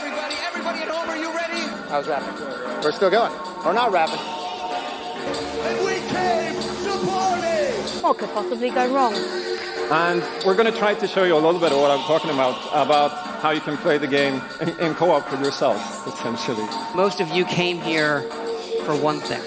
Everybody at home, are you ready? I was rapping. We're still going. We're not rapping. And we came to party! What could possibly go wrong? And we're going to try to show you a little bit of what I'm talking about how you can play the game in co-op with yourself, essentially. Most of you came here for one thing.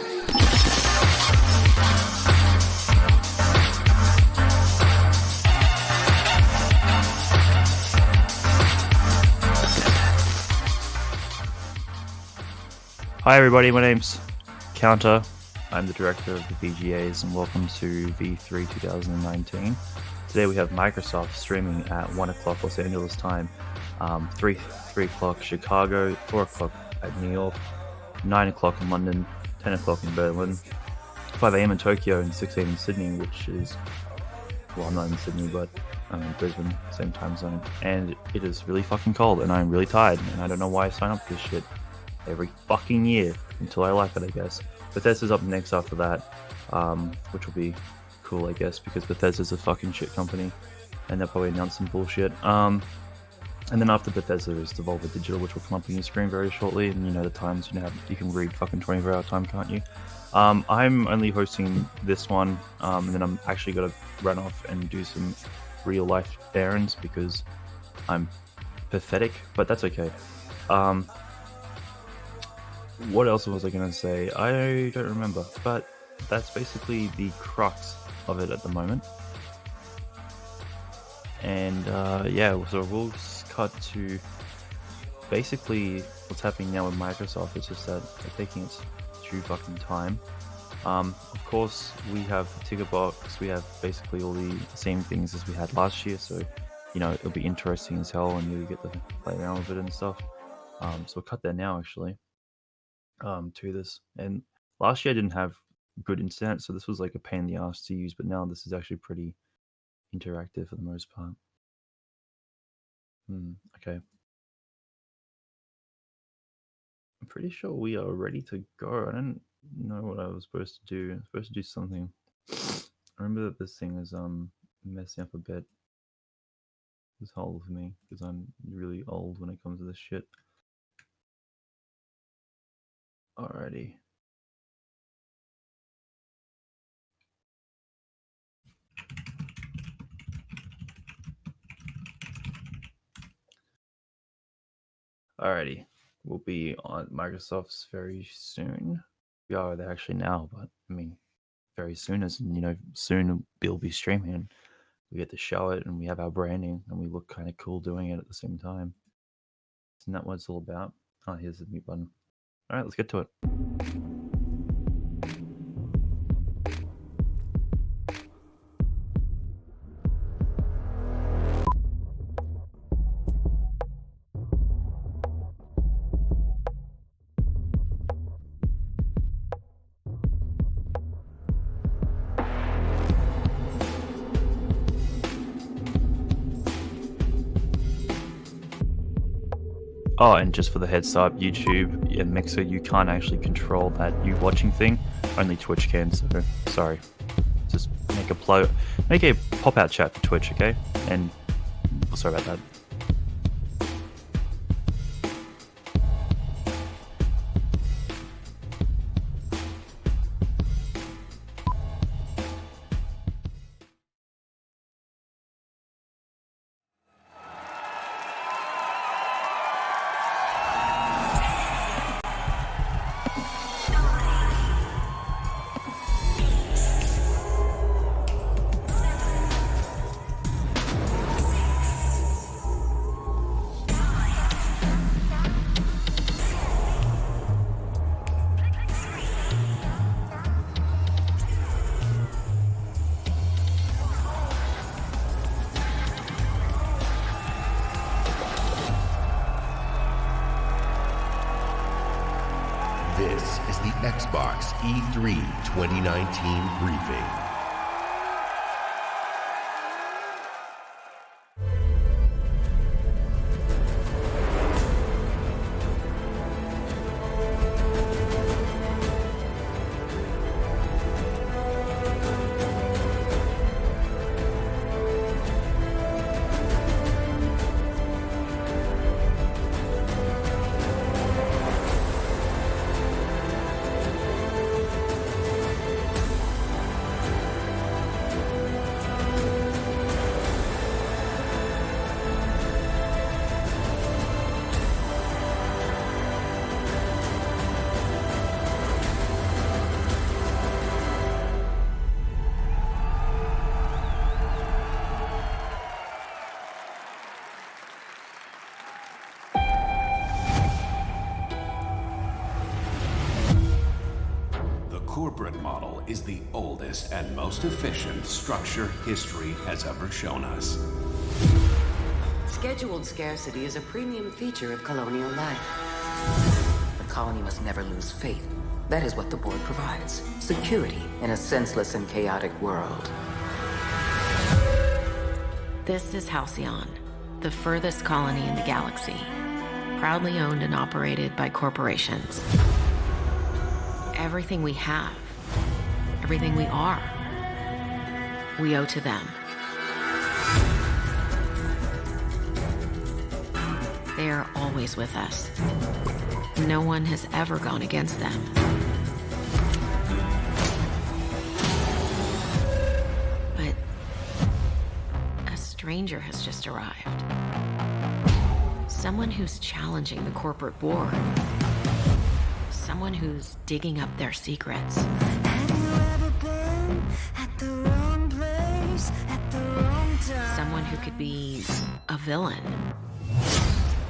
Hi everybody, my name's Counter. I'm the director of the VGAs and welcome to V3 2019. Today we have Microsoft streaming at 1 o'clock Los Angeles time, 3 o'clock Chicago, 4 o'clock at New York, 9 o'clock in London, 10 o'clock in Berlin, 5 a.m. in Tokyo and 6 a.m. in Sydney, which is, well, I'm not in Sydney, but I'm in Brisbane, same time zone. And it is really fucking cold and I'm really tired and I don't know why I sign up for this shit every fucking year until I like it, I guess. Bethesda's up next after that, which will be cool, I guess, because Bethesda's a fucking shit company and they'll probably announce some bullshit. And then after Bethesda is Devolver Digital, which will come up on your screen very shortly, and you know the times, you can read fucking 24-hour time, can't you? I'm only hosting this one, and then I'm actually going to run off and do some real life errands because I'm pathetic, but that's okay. What else was I going to say? I don't remember, but that's basically the crux of it at the moment. And yeah, so we'll just cut to basically what's happening now with Microsoft. It's just that they're taking its due fucking time. Of course, we have the ticker box. We have basically all the same things as we had last year. So, it'll be interesting as hell and you get to play around with it and stuff. So we'll cut there now, actually. To this, and last year I didn't have good internet, so this was like a pain in the ass to use, but now this is actually pretty interactive for the most part. Okay, I'm pretty sure we are ready to go. I don't know what I was supposed to do. I'm supposed to do something. I remember that this thing is messing up a bit. This whole for me because I'm really old when it comes to this shit. Alrighty. Alrighty. We'll be on Microsoft's very soon. We are there actually now, but I mean, very soon as soon we'll be streaming and we get to show it and we have our branding and we look kind of cool doing it at the same time. Isn't that what it's all about? Oh, here's the mute button. Alright, let's get to it. Oh, and just for the heads up, YouTube and Mixer, you can't actually control that you watching thing. Only Twitch can, so sorry. Just make a pop-out chat for Twitch, okay? And sorry about that. This is the Xbox E3 2019 briefing. corporate model is the oldest and most efficient structure history has ever shown us. Scheduled scarcity is a premium feature of colonial life. The colony must never lose faith. That is what the board provides. Security in a senseless and chaotic world. This is Halcyon, the furthest colony in the galaxy, proudly owned and operated by corporations. Everything we have, everything we are, we owe to them. They are always with us. No one has ever gone against them. But a stranger has just arrived. Someone who's challenging the corporate board. Someone who's digging up their secrets. Someone who could be a villain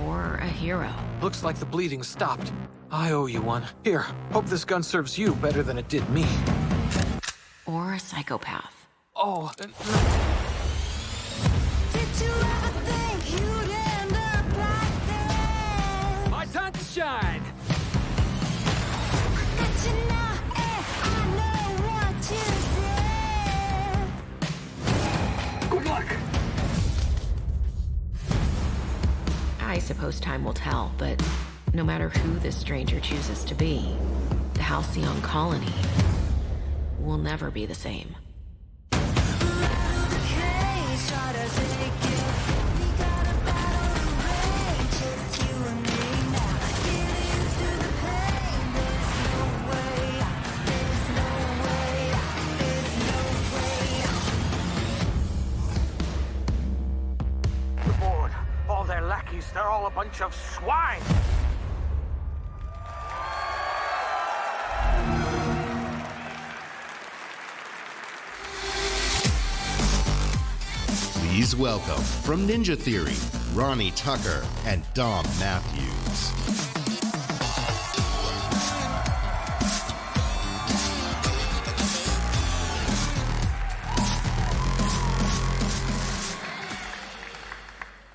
or a hero. Looks like the bleeding stopped. I owe you one. Here, hope this gun serves you better than it did me. Or a psychopath. Oh. Did you ever think you'd end up like this? My time to shine. Got you now, I know what you said. Good luck. I suppose time will tell, but no matter who this stranger chooses to be, the Halcyon colony will never be the same. They're all a bunch of swine! Please welcome, from Ninja Theory, Ronnie Tucker and Dom Matthews.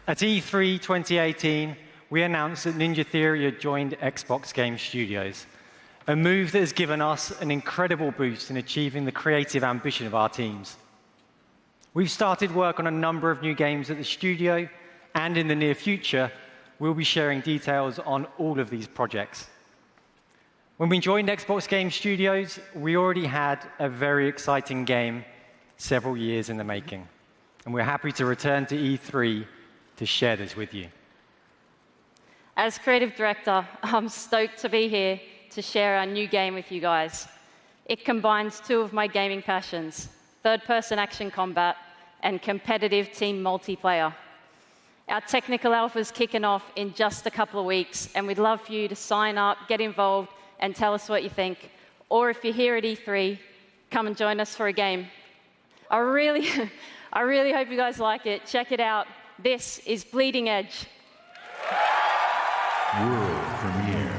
At E3 2018, we announced that Ninja Theory had joined Xbox Game Studios, a move that has given us an incredible boost in achieving the creative ambition of our teams. We've started work on a number of new games at the studio, and in the near future, we'll be sharing details on all of these projects. When we joined Xbox Game Studios, we already had a very exciting game several years in the making, and we're happy to return to E3 to share this with you. As creative director, I'm stoked to be here to share our new game with you guys. It combines two of my gaming passions, third-person action combat and competitive team multiplayer. Our technical alpha is kicking off in just a couple of weeks, and we'd love for you to sign up, get involved, and tell us what you think. Or if you're here at E3, come and join us for a game. I really hope you guys like it. Check it out. This is Bleeding Edge. World premiere.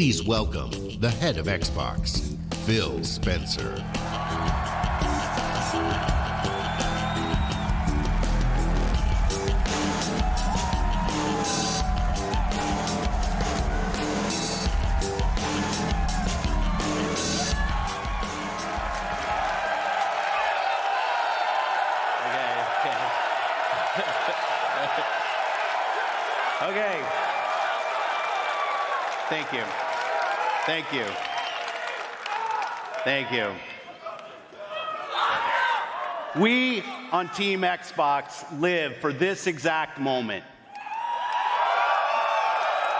please welcome the head of Xbox, Phil Spencer. Okay. Thank you. Thank you. Thank you. We on Team Xbox live for this exact moment.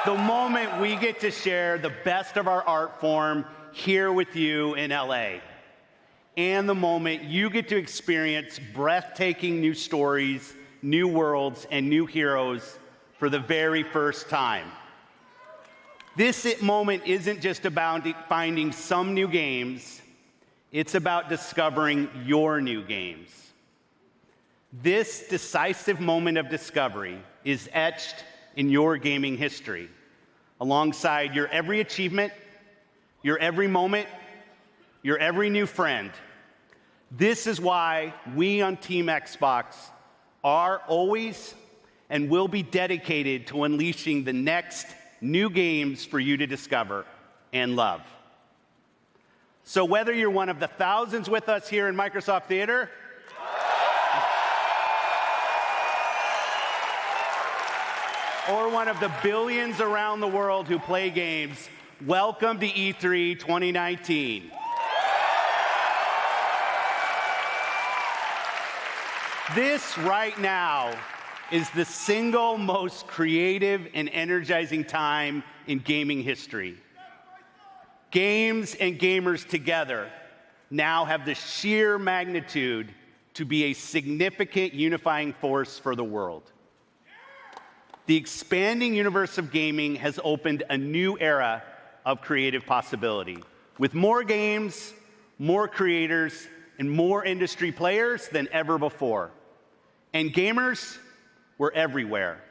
The moment we get to share the best of our art form here with you in LA. And the moment you get to experience breathtaking new stories, new worlds, and new heroes for the very first time. This moment isn't just about finding some new games, it's about discovering your new games. This decisive moment of discovery is etched in your gaming history, alongside your every achievement, your every moment, your every new friend. This is why we on Team Xbox are always and will be dedicated to unleashing the next new games for you to discover and love. So whether you're one of the thousands with us here in Microsoft Theater, or one of the billions around the world who play games, welcome to E3 2019. This right now is the single most creative and energizing time in gaming history. Games and gamers together now have the sheer magnitude to be a significant unifying force for the world. The expanding universe of gaming has opened a new era of creative possibility, with more games, more creators, and more industry players than ever before. And gamers, we're everywhere.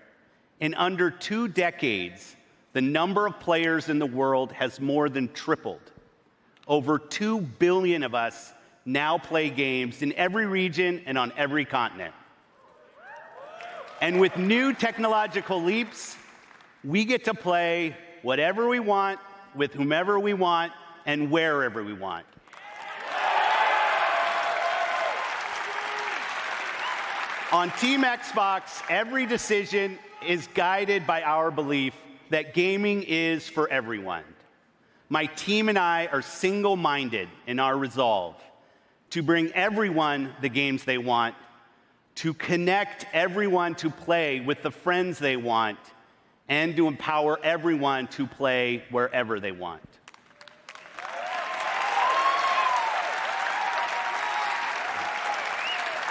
In under 2 decades, the number of players in the world has more than tripled. Over 2 billion of us now play games in every region and on every continent. And with new technological leaps, we get to play whatever we want, with whomever we want, and wherever we want. On Team Xbox, every decision is guided by our belief that gaming is for everyone. My team and I are single-minded in our resolve to bring everyone the games they want, to connect everyone to play with the friends they want, and to empower everyone to play wherever they want.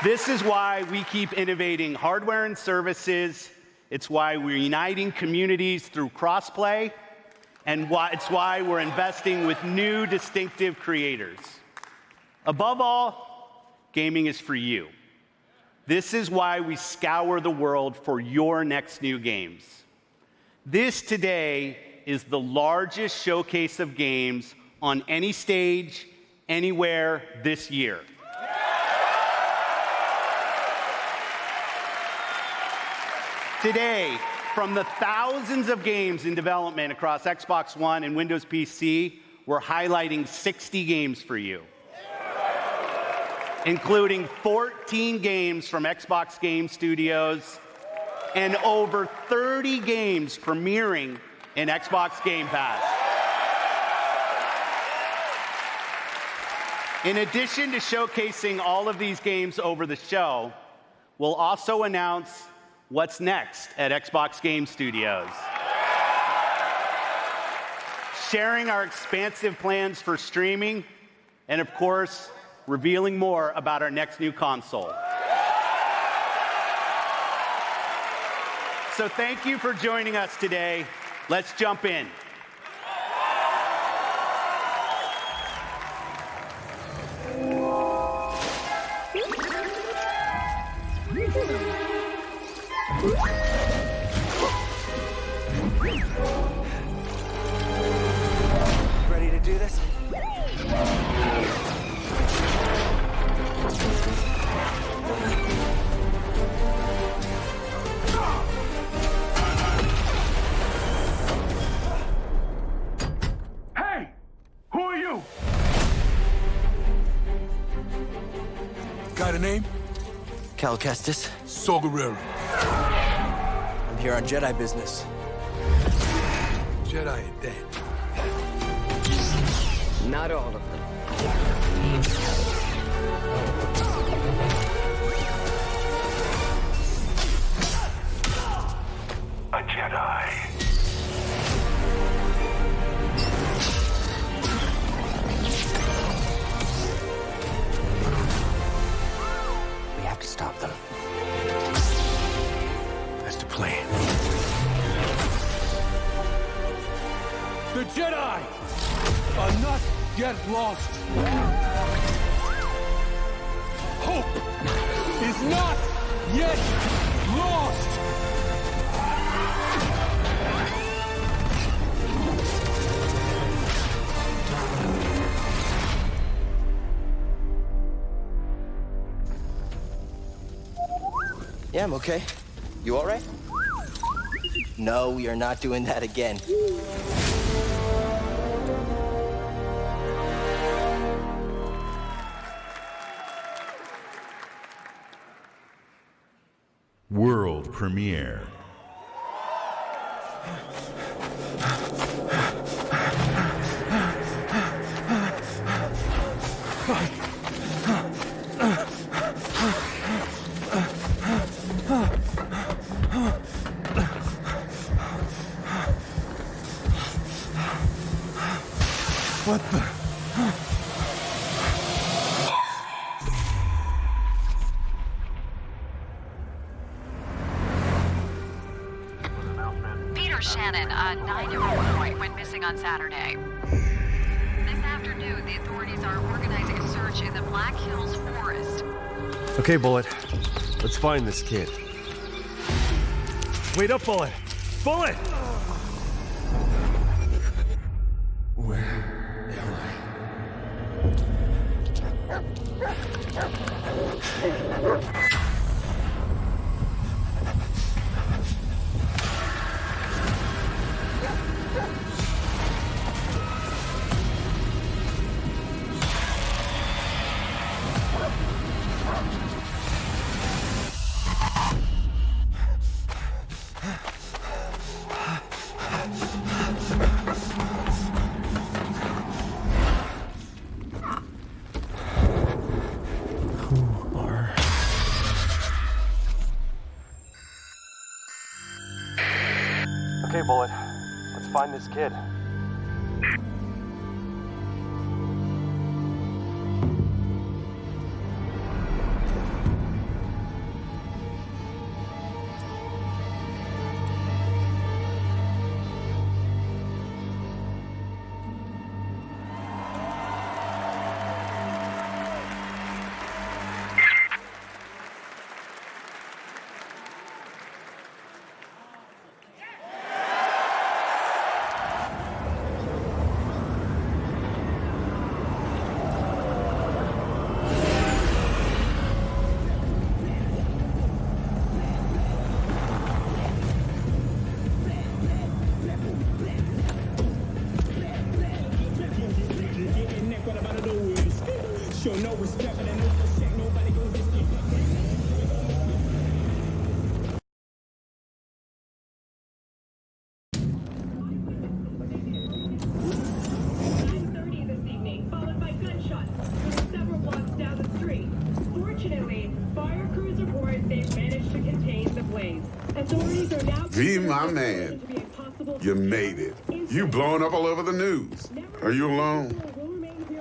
This is why we keep innovating hardware and services. It's why we're uniting communities through crossplay, and it's why we're investing with new distinctive creators. Above all, gaming is for you. This is why we scour the world for your next new games. This today is the largest showcase of games on any stage, anywhere this year. Today, from the thousands of games in development across Xbox One and Windows PC, we're highlighting 60 games for you, including 14 games from Xbox Game Studios and over 30 games premiering in Xbox Game Pass. In addition to showcasing all of these games over the show, we'll also announce what's next at Xbox Game Studios. Sharing our expansive plans for streaming, and of course, revealing more about our next new console. So thank you for joining us today. Let's jump in. Got a name? Cal Kestis. Saw Gerrera. I'm here on Jedi business. Jedi are dead. Not all of them. A Jedi. We have to stop them. That's the plan. The Jedi are not yet lost. Hope is not yet lost. Yeah, I'm okay. You all right? No, we are not doing that again. World premiere. What the? Peter Shannon, a 9-year-old boy, went missing on Saturday. This afternoon, the authorities are organizing a search in the Black Hills Forest. Okay, Bullet. Let's find this kid. Wait up, Bullet! Bullet! Okay, Bullet. Let's find this kid. V, my man, you made it. You blowing up all over the news. Are you alone?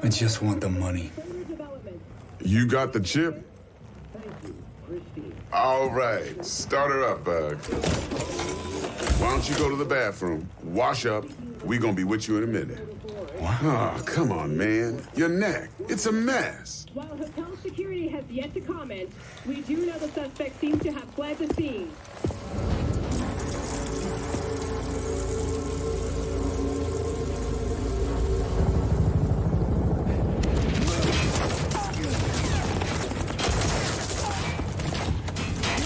I just want the money. You got the chip? All right, start her up, Bug. Why don't you go to the bathroom, wash up, we gonna be with you in a minute. What? Oh, come on, man. Your neck, it's a mess. While hotel security has yet to comment, we do know the suspect seems to have fled the scene.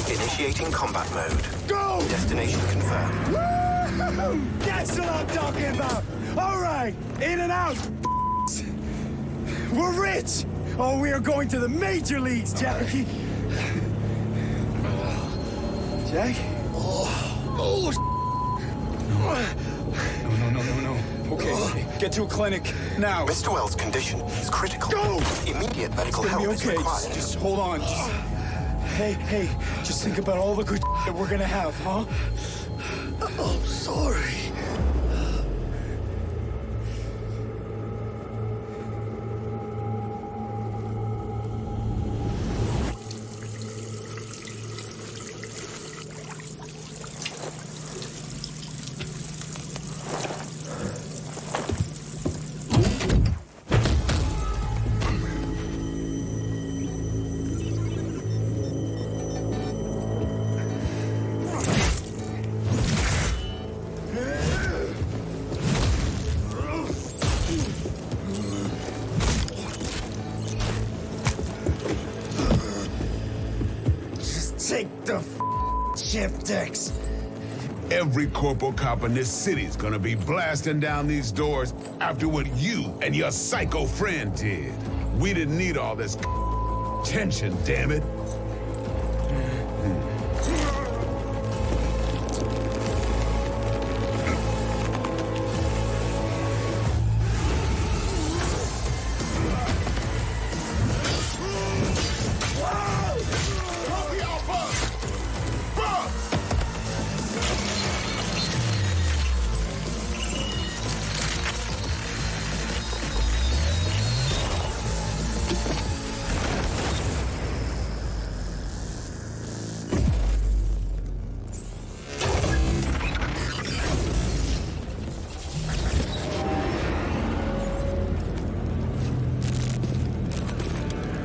Initiating combat mode. Go! Destination confirmed. Woo! That's what I'm talking about! All right, in and out. We're rich! Oh, we are going to the major leagues, Jackie. Jack? Oh, no. Okay, get to a clinic now. Mr. Wells' condition is critical. Go! Immediate medical It's gonna help be okay. is required. Just hold on. Hey, just think about all the good that we're gonna have, huh? I'm sorry. Take the chip decks. Every corporal cop in this city is gonna be blasting down these doors after what you and your psycho friend did. We didn't need all this tension, damn it.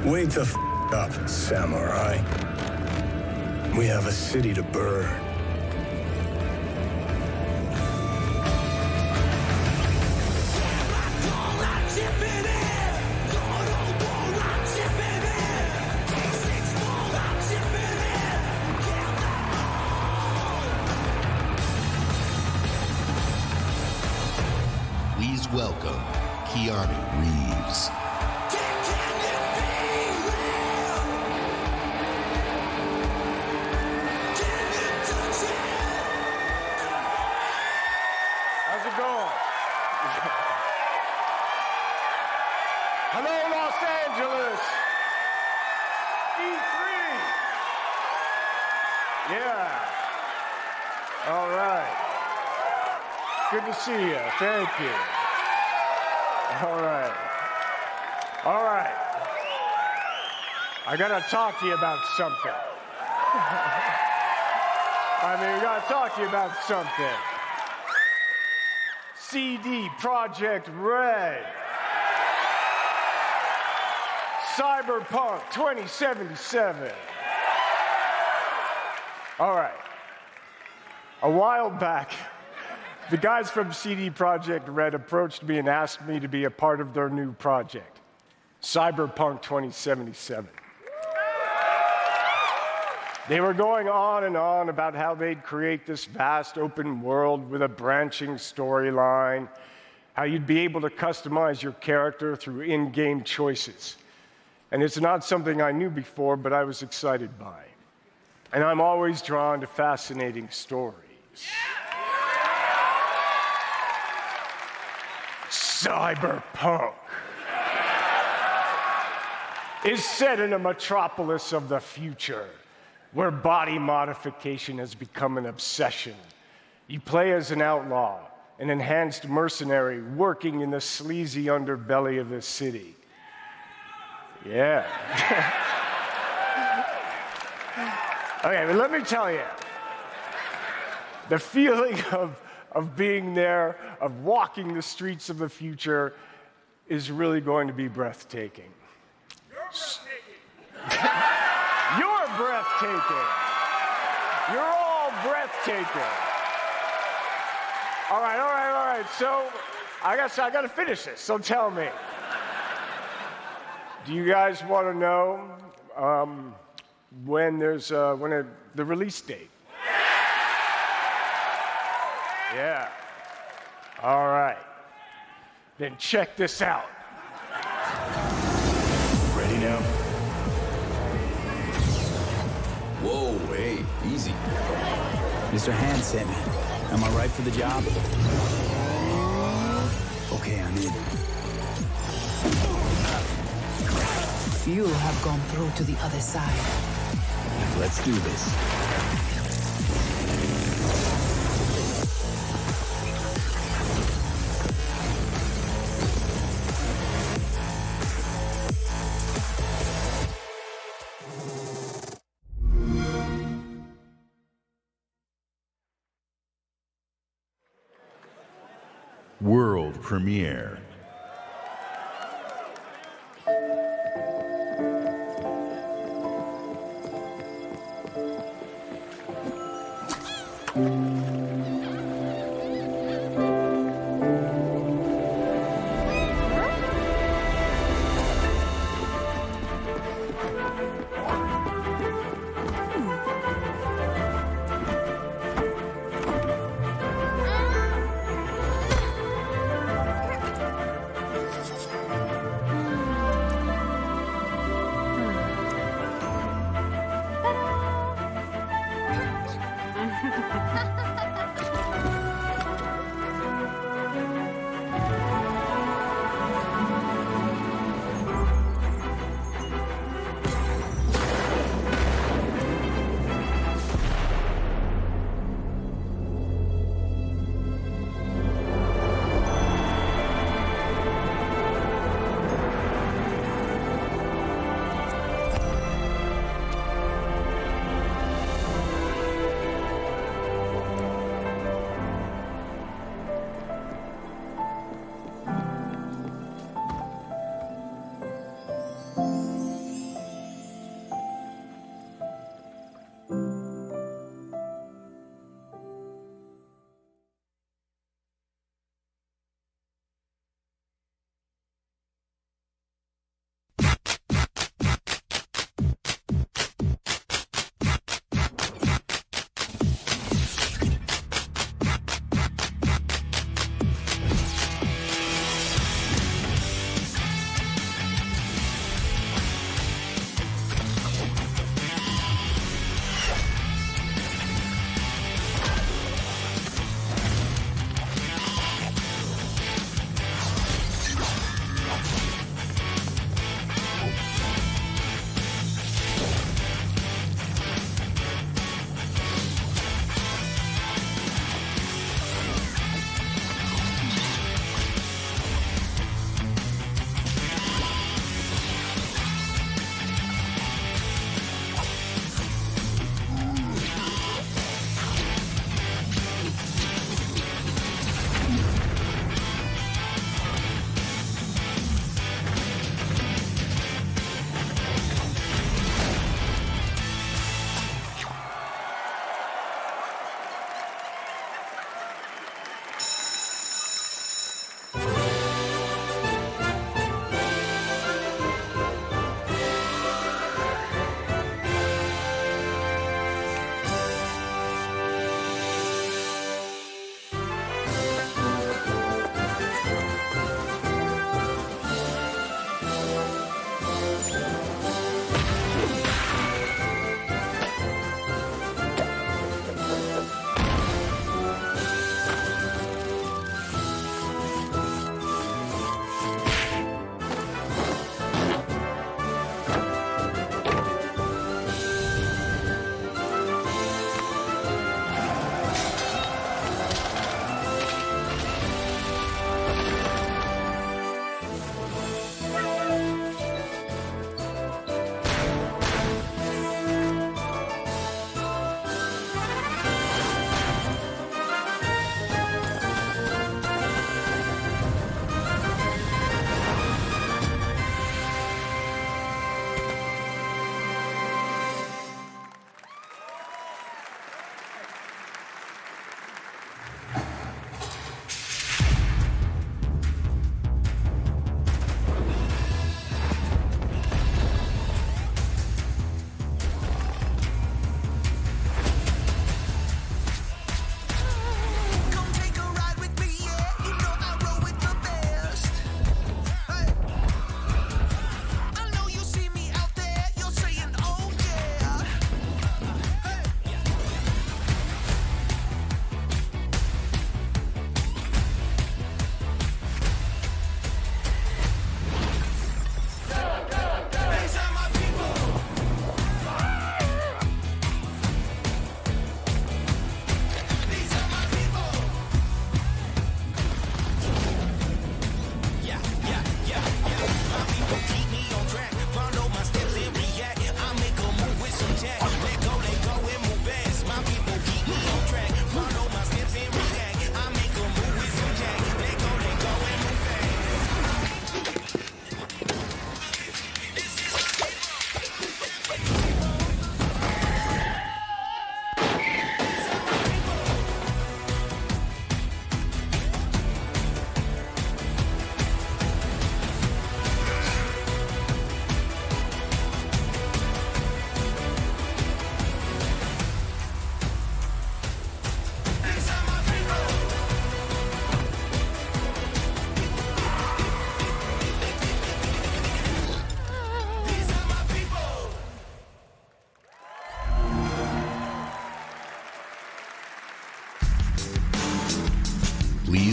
Wake the up, samurai. We have a city to burn. Please welcome Keanu Reeves. How's it going? Hello, Los Angeles. E3. Yeah. All right. Good to see you. Thank you. All right. All right. I gotta talk to you about something. We gotta talk to you about something. CD Projekt Red. Cyberpunk 2077. All right. A while back, the guys from CD Projekt Red approached me and asked me to be a part of their new project, Cyberpunk 2077. They were going on and on about how they'd create this vast open world with a branching storyline, how you'd be able to customize your character through in-game choices. And it's not something I knew before, but I was excited by. And I'm always drawn to fascinating stories. Cyberpunk is set in a metropolis of the future, where body modification has become an obsession. You play as an outlaw, an enhanced mercenary working in the sleazy underbelly of the city. Yeah. Okay, but let me tell you, the feeling of being there, of walking the streets of the future, is really going to be breathtaking. You're breathtaking. You're all breathtaking. All right. So, I guess I gotta finish this. So tell me, do you guys want to know when the release date? Yeah. All right. Then check this out. Easy. Mr. Hand sent me. Am I right for the job? Okay, I'm in. Few have gone through to the other side. Let's do this. World premiere.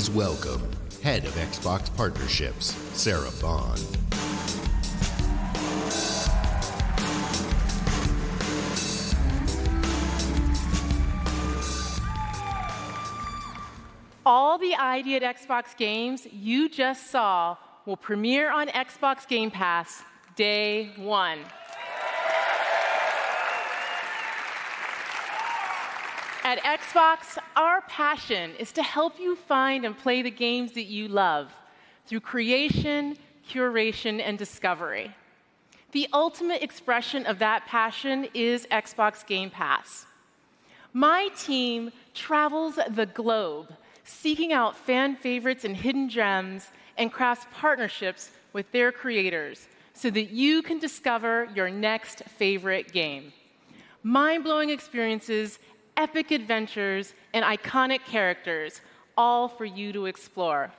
Please welcome Head of Xbox Partnerships, Sarah Bond. All the ID at Xbox games you just saw will premiere on Xbox Game Pass day one. At Xbox, our passion is to help you find and play the games that you love through creation, curation, and discovery. The ultimate expression of that passion is Xbox Game Pass. My team travels the globe, seeking out fan favorites and hidden gems, and crafts partnerships with their creators so that you can discover your next favorite game. Mind-blowing experiences, epic adventures, and iconic characters, all for you to explore.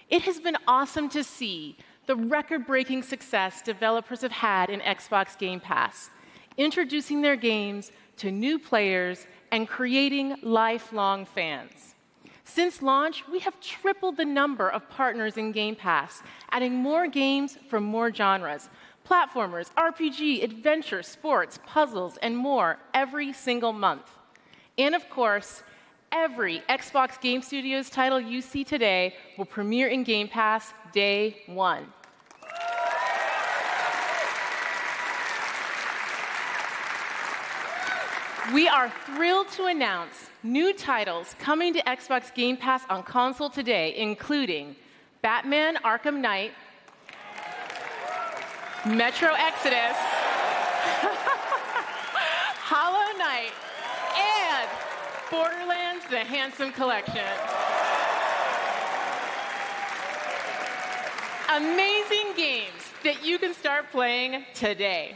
It has been awesome to see the record-breaking success developers have had in Xbox Game Pass, introducing their games to new players and creating lifelong fans. Since launch, we have tripled the number of partners in Game Pass, adding more games from more genres, platformers, RPG, adventure, sports, puzzles, and more every single month. And of course, every Xbox Game Studios title you see today will premiere in Game Pass day one. We are thrilled to announce new titles coming to Xbox Game Pass on console today, including Batman Arkham Knight, Metro Exodus, Hollow Knight, and Borderlands: The Handsome Collection. Amazing games that you can start playing today.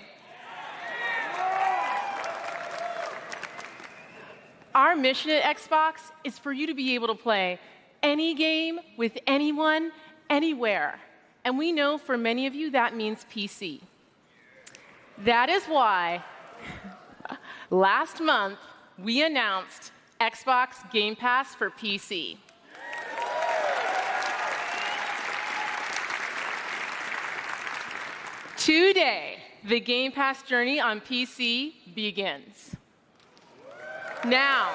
Our mission at Xbox is for you to be able to play any game with anyone, anywhere. And we know for many of you that means PC. That is why last month we announced Xbox Game Pass for PC. Today, the Game Pass journey on PC begins. Now,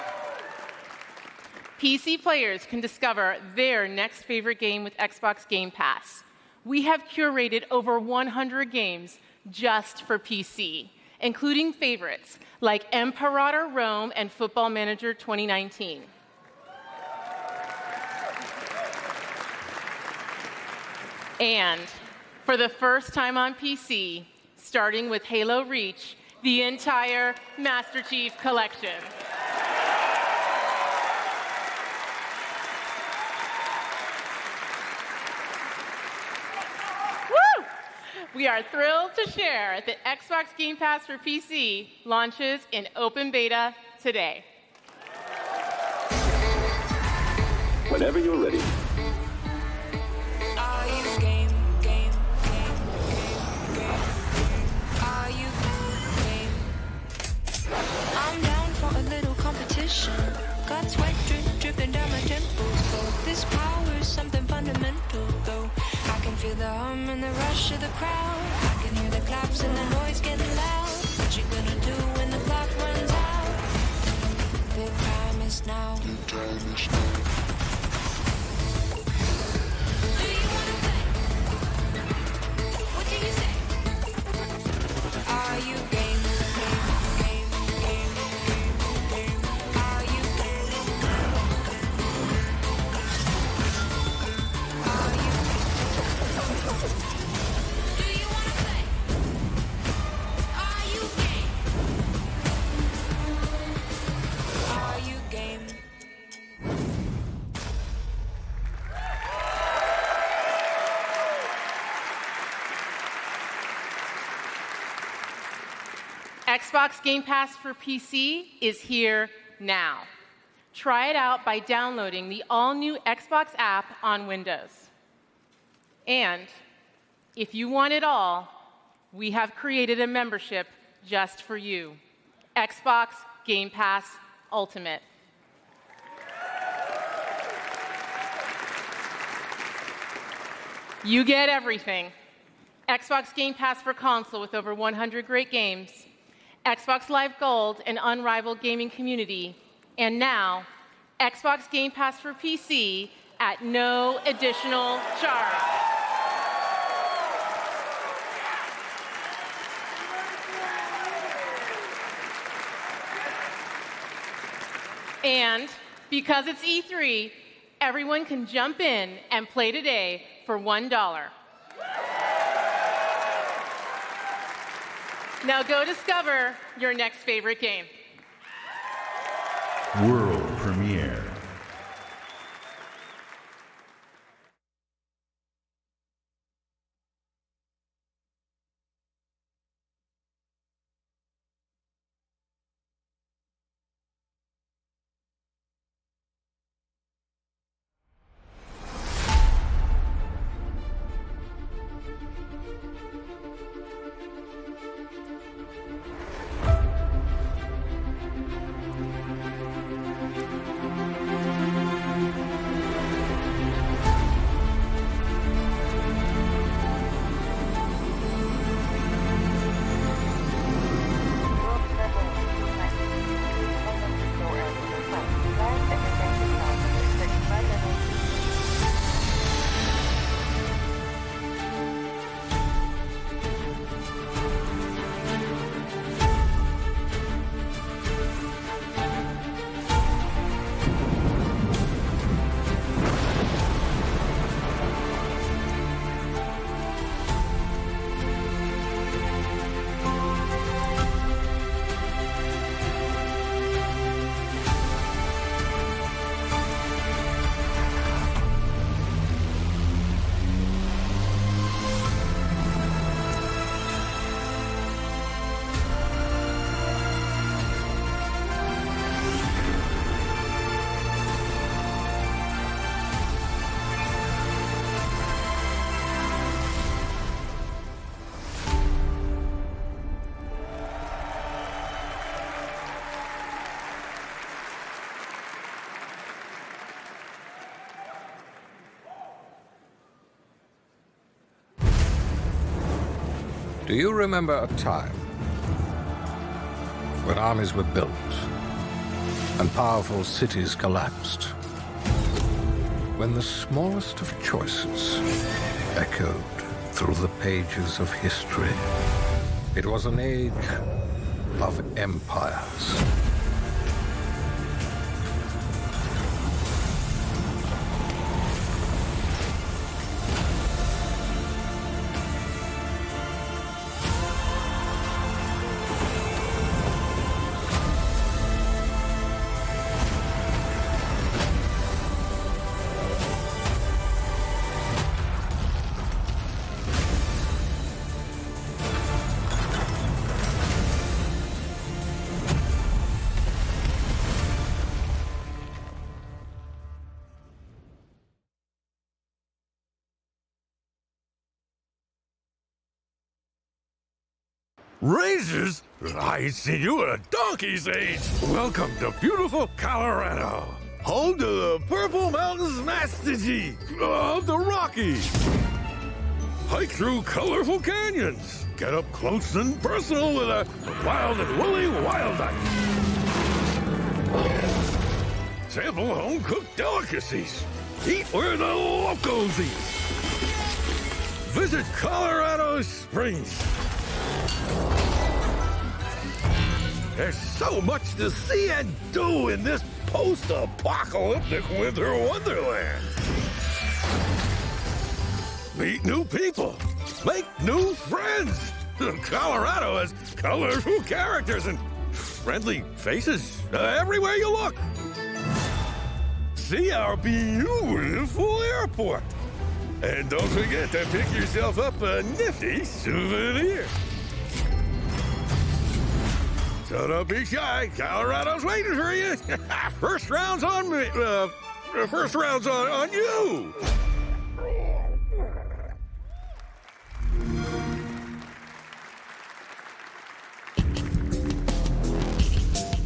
PC players can discover their next favorite game with Xbox Game Pass. We have curated over 100 games just for PC, including favorites like Imperator Rome and Football Manager 2019. And for the first time on PC, starting with Halo Reach, the entire Master Chief Collection. We are thrilled to share that Xbox Game Pass for PC launches in open beta today. Whenever you're ready. Are you game? Are you game? I'm down for a little competition. Got sweat dripping down my temples. But this power is something fundamental, though. I can feel the hum and the rush of the crowd. I can hear the claps and the noise getting loud. What you gonna do when the clock runs out? The time is now. The time is now. Do you wanna play? What do you say? Are you game? Are you Xbox Game Pass for PC is here now. Try it out by downloading the all-new Xbox app on Windows. And if you want it all, we have created a membership just for you. Xbox Game Pass Ultimate. You get everything. Xbox Game Pass for console with over 100 great games, Xbox Live Gold, an unrivaled gaming community, and now Xbox Game Pass for PC at no additional charge. And because it's E3, everyone can jump in and play today for $1. Now go discover your next favorite game. World premiere. Do you remember a time when armies were built and powerful cities collapsed? When the smallest of choices echoed through the pages of history? It was an age of empires. Razors? I ain't seen you in a donkey's age. Welcome to beautiful Colorado. Home to the Purple Mountains Master G of the Rockies. Hike through colorful canyons. Get up close and personal with a wild and woolly Wildite. Sample home-cooked delicacies. Eat where the locals eat. Visit Colorado Springs. There's so much to see and do in this post-apocalyptic winter wonderland. Meet new people. Make new friends. Colorado has colorful characters and friendly faces everywhere you look. See our beautiful airport. And don't forget to pick yourself up a nifty souvenir. So don't be shy. Colorado's waiting for you. First round's on me. First round's on you.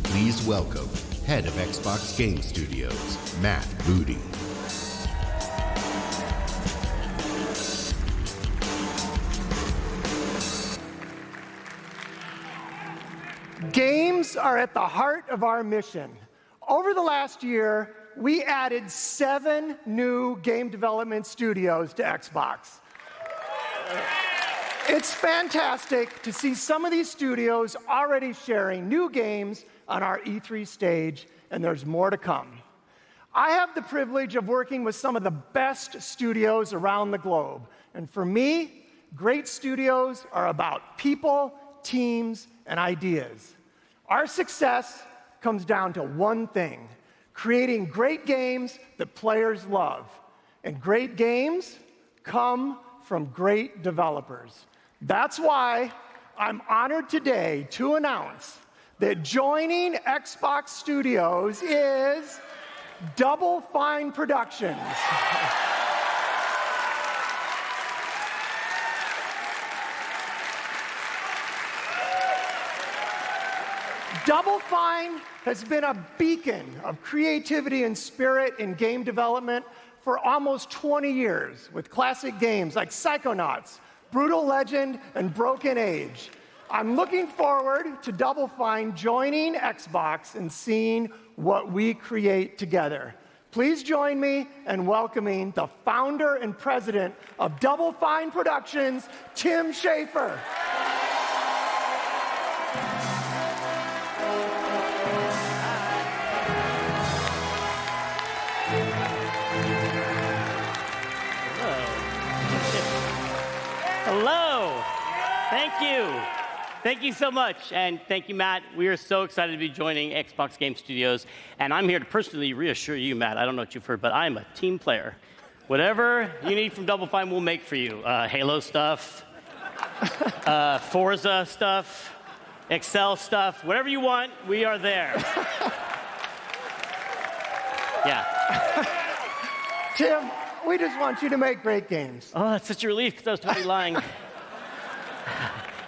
Please welcome head of Xbox Game Studios, Matt Booty. Games are at the heart of our mission. Over the last year, we added 7 new game development studios to Xbox. It's fantastic to see some of these studios already sharing new games on our E3 stage, and there's more to come. I have the privilege of working with some of the best studios around the globe. And for me, great studios are about people, teams, and ideas. Our success comes down to one thing: creating great games that players love. And great games come from great developers. That's why I'm honored today to announce that joining Xbox Studios is Double Fine Productions. Double Fine has been a beacon of creativity and spirit in game development for almost 20 years, with classic games like Psychonauts, Brutal Legend, and Broken Age. I'm looking forward to Double Fine joining Xbox and seeing what we create together. Please join me in welcoming the founder and president of Double Fine Productions, Tim Schafer. Hello. Thank you. Thank you so much. And thank you, Matt. We are so excited to be joining Xbox Game Studios. And I'm here to personally reassure you, Matt, I don't know what you've heard, but I'm a team player. Whatever you need from Double Fine, we'll make for you. Halo stuff, Forza stuff, Excel stuff, whatever you want, we are there. Yeah. Tim, we just want you to make great games. Oh, that's such a relief because I was totally lying.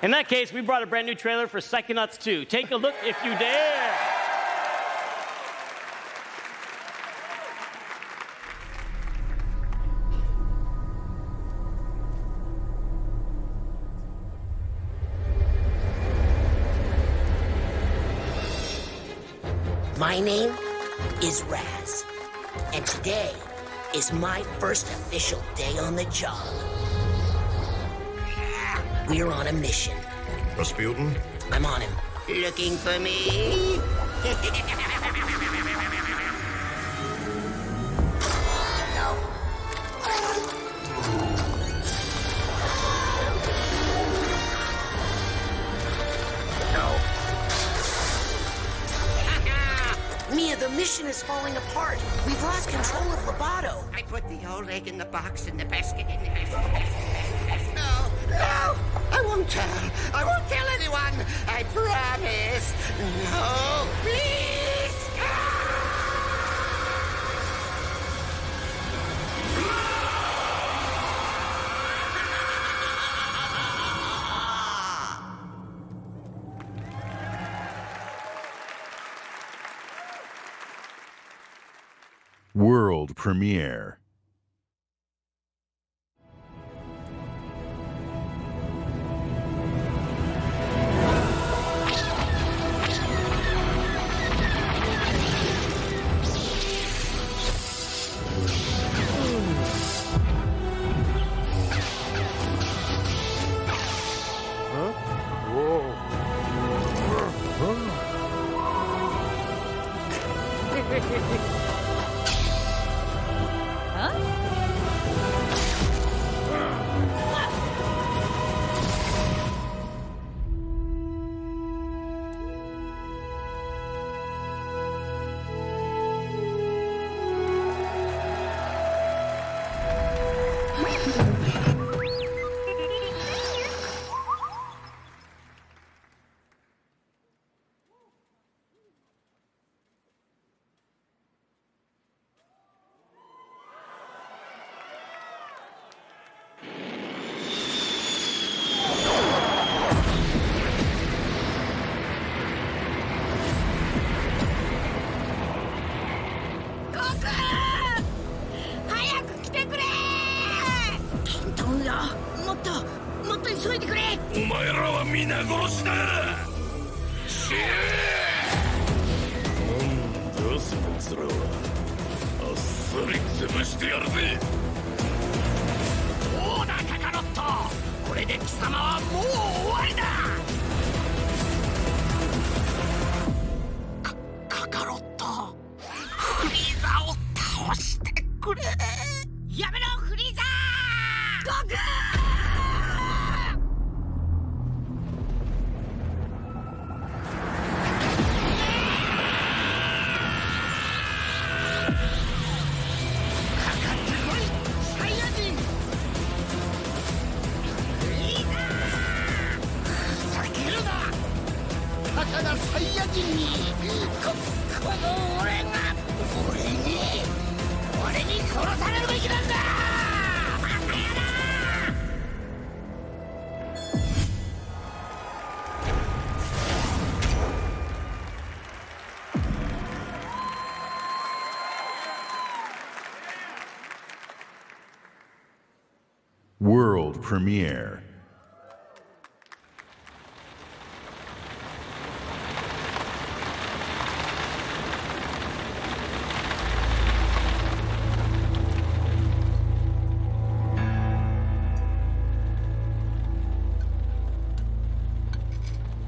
In that case, we brought a brand new trailer for Psychonauts 2. Take a look if you dare. My name is Raz, and today is my first official day on the job. We're on a mission. Rasputin? I'm on him. Looking for me? No. No. Mia, the mission is falling apart. We've lost control of Roboto. I put the old egg in the box in the basket in the... No, no! I won't tell. I won't tell anyone. I promise. No, please! World premiere. すりつぶしてやるぜ。どうだカカロット、これで貴様はもう終わりだ。カカロット、フリーザを倒してくれ。やめろフリーザー。ゴクー。サイヤ人にこの俺に殺されるべきなんだ。バカ野郎。World premiere.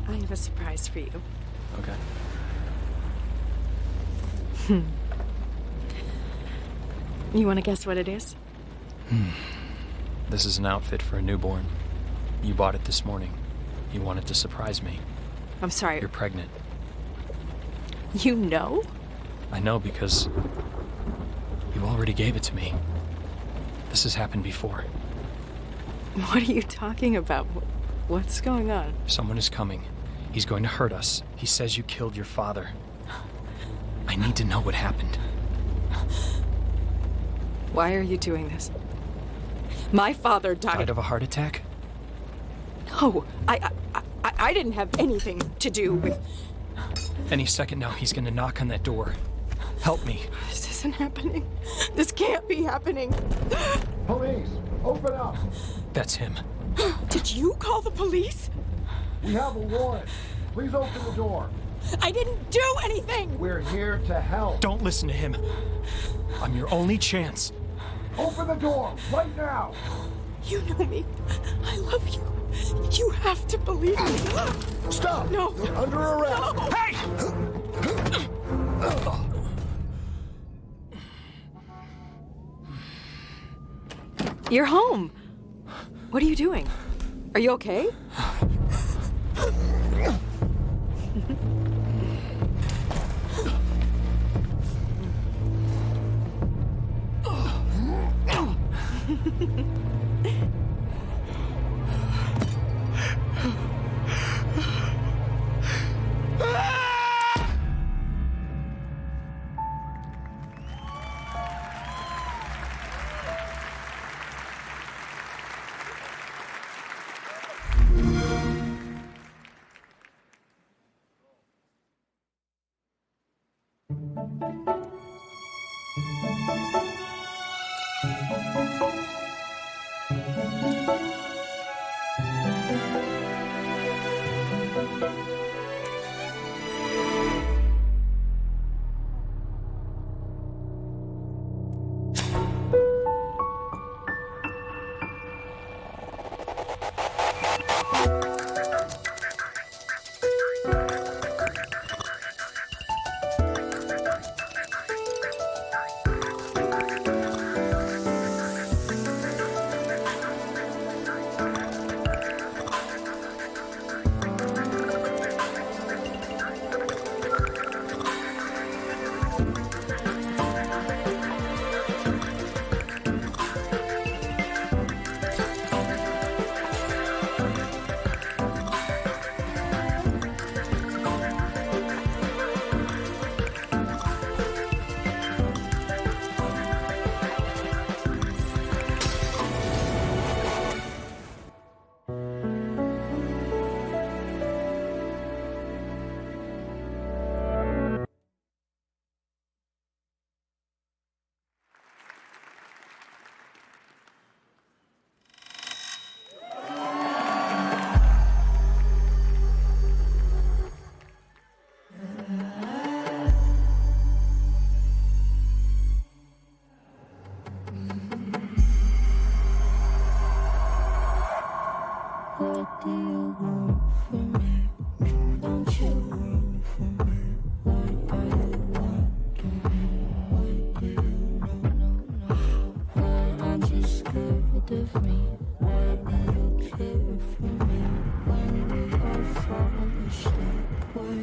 I have a surprise for you. Okay. You want to guess what it is? This is an outfit for a newborn. You bought it this morning. You wanted to surprise me. I'm sorry. You're pregnant. You know? I know because you already gave it to me. This has happened before. What are you talking about? What's going on? Someone is coming. He's going to hurt us. He says you killed your father. I need to know what happened. Why are you doing this? My father died. Died of a heart attack? No, I didn't have anything to do with... Any second now, he's gonna knock on that door. Help me. This isn't happening. This can't be happening. Police, open up. That's him. Did you call the police? We have a warrant. Please open the door. I didn't do anything. We're here to help. Don't listen to him. I'm your only chance. Open the door right now. You know me. I love you. You have to believe me. Stop. No. You're under arrest. No. Hey! You're home. What are you doing? Are you okay?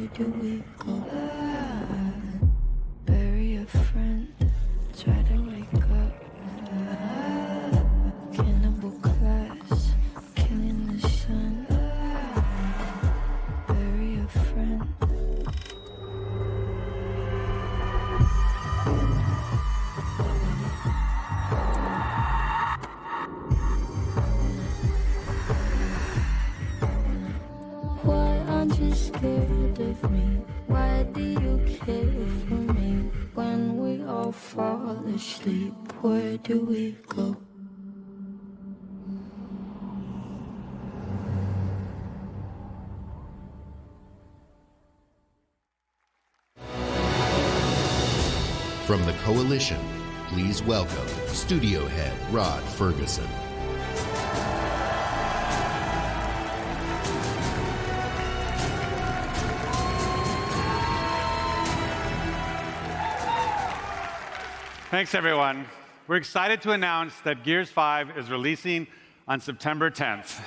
where do we go? Bury a friend, try to wake up. Cannibal class, killing the sun. Bury a friend. Why aren't you scared of me? Why do you care for me? When we all fall asleep, where do we go? From the Coalition, please welcome studio head Rod Ferguson. Thanks, everyone. We're excited to announce that Gears 5 is releasing on September 10th.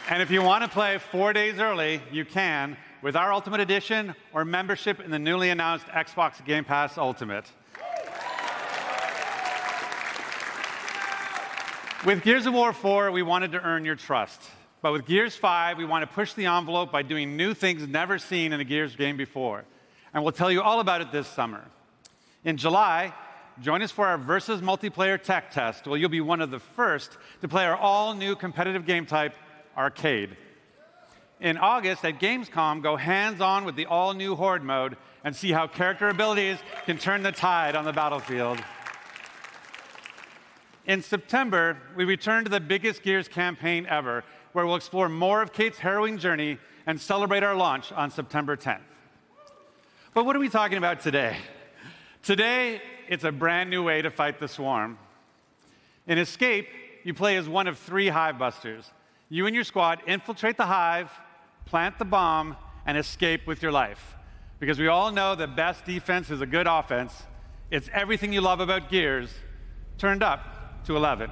And if you want to play 4 days early, you can with our Ultimate Edition or membership in the newly announced Xbox Game Pass Ultimate. With Gears of War 4, we wanted to earn your trust. But with Gears 5, we want to push the envelope by doing new things never seen in a Gears game before. And we'll tell you all about it this summer. In July, join us for our Versus multiplayer tech test, where you'll be one of the first to play our all-new competitive game type, Arcade. In August at Gamescom, go hands-on with the all-new Horde mode and see how character abilities can turn the tide on the battlefield. In September, we return to the biggest Gears campaign ever, where we'll explore more of Kate's harrowing journey and celebrate our launch on September 10th. But what are we talking about today? Today, it's a brand new way to fight the Swarm. In Escape, you play as one of 3 Hive Busters. You and your squad infiltrate the Hive, plant the bomb, and escape with your life. Because we all know the best defense is a good offense. It's everything you love about Gears, turned up to 11.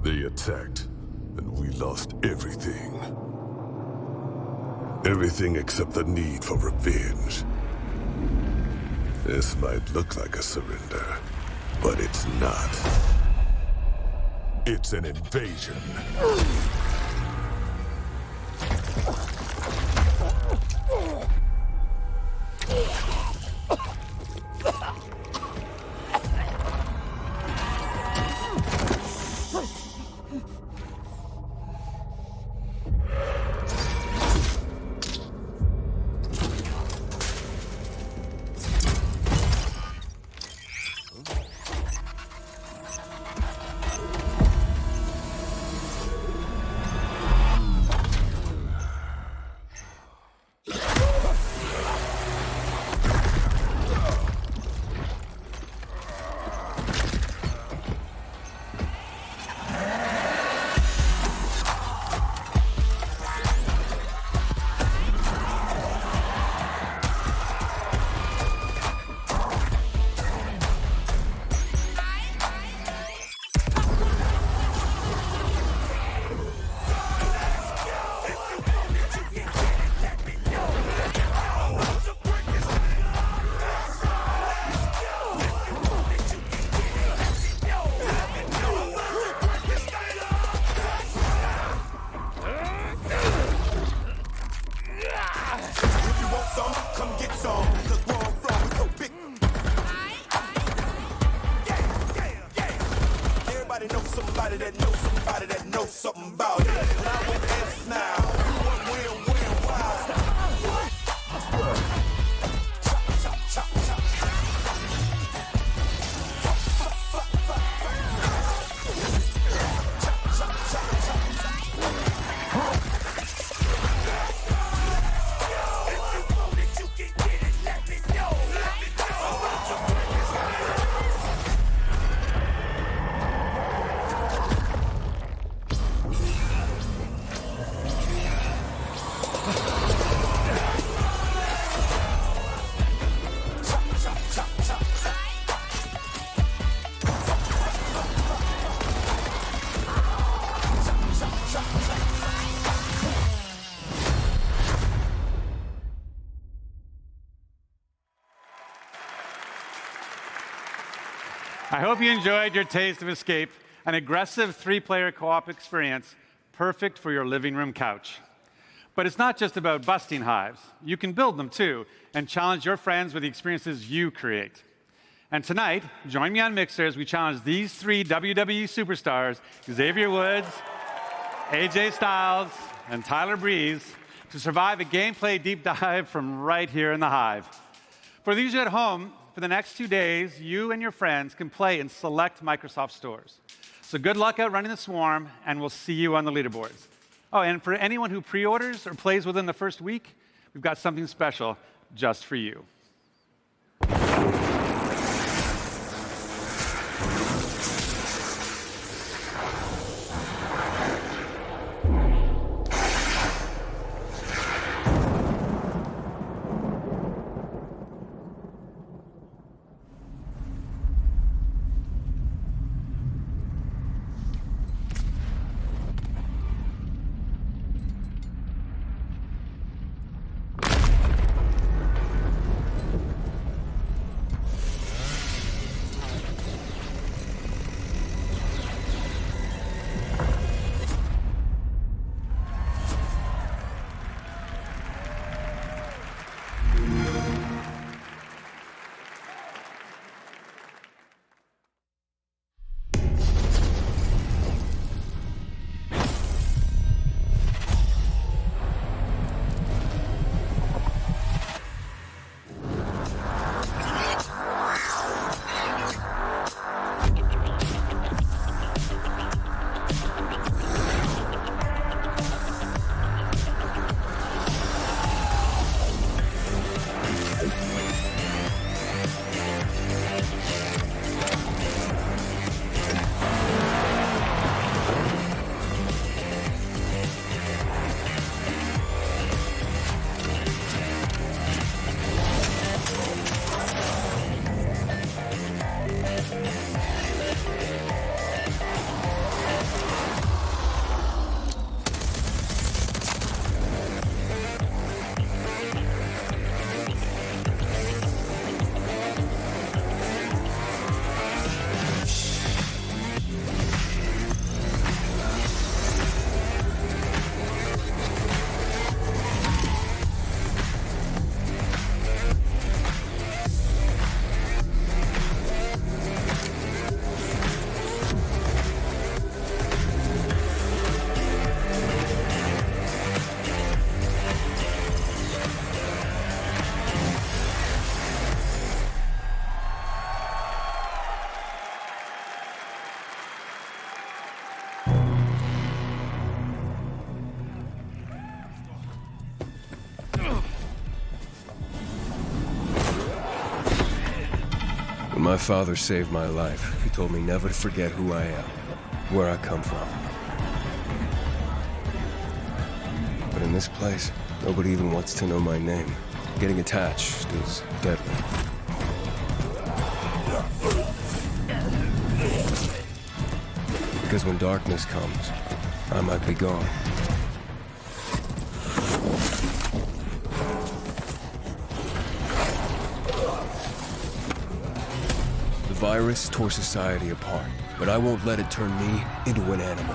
They attacked, and we lost everything. Everything except the need for revenge. This might look like a surrender, but it's not. It's an invasion. somebody knows somebody that knows somebody that knows something about it. And I won't answer now. Who won, win, why? Chop, chop, chop, chop. I hope you enjoyed your Taste of Escape, an aggressive three-player co-op experience perfect for your living room couch. But it's not just about busting hives. You can build them too and challenge your friends with the experiences you create. And tonight, join me on Mixer as we challenge these three WWE superstars, Xavier Woods, AJ Styles, and Tyler Breeze, to survive a gameplay deep dive from right here in the Hive. For these of you at home, for the next 2 days, you and your friends can play in select Microsoft stores. So good luck out running the Swarm, and we'll see you on the leaderboards. Oh, and for anyone who pre-orders or plays within the first week, we've got something special just for you. When my father saved my life, he told me never to forget who I am, where I come from. But in this place, nobody even wants to know my name. Getting attached is deadly. Because when darkness comes, I might be gone. The virus tore society apart, but I won't let it turn me into an animal.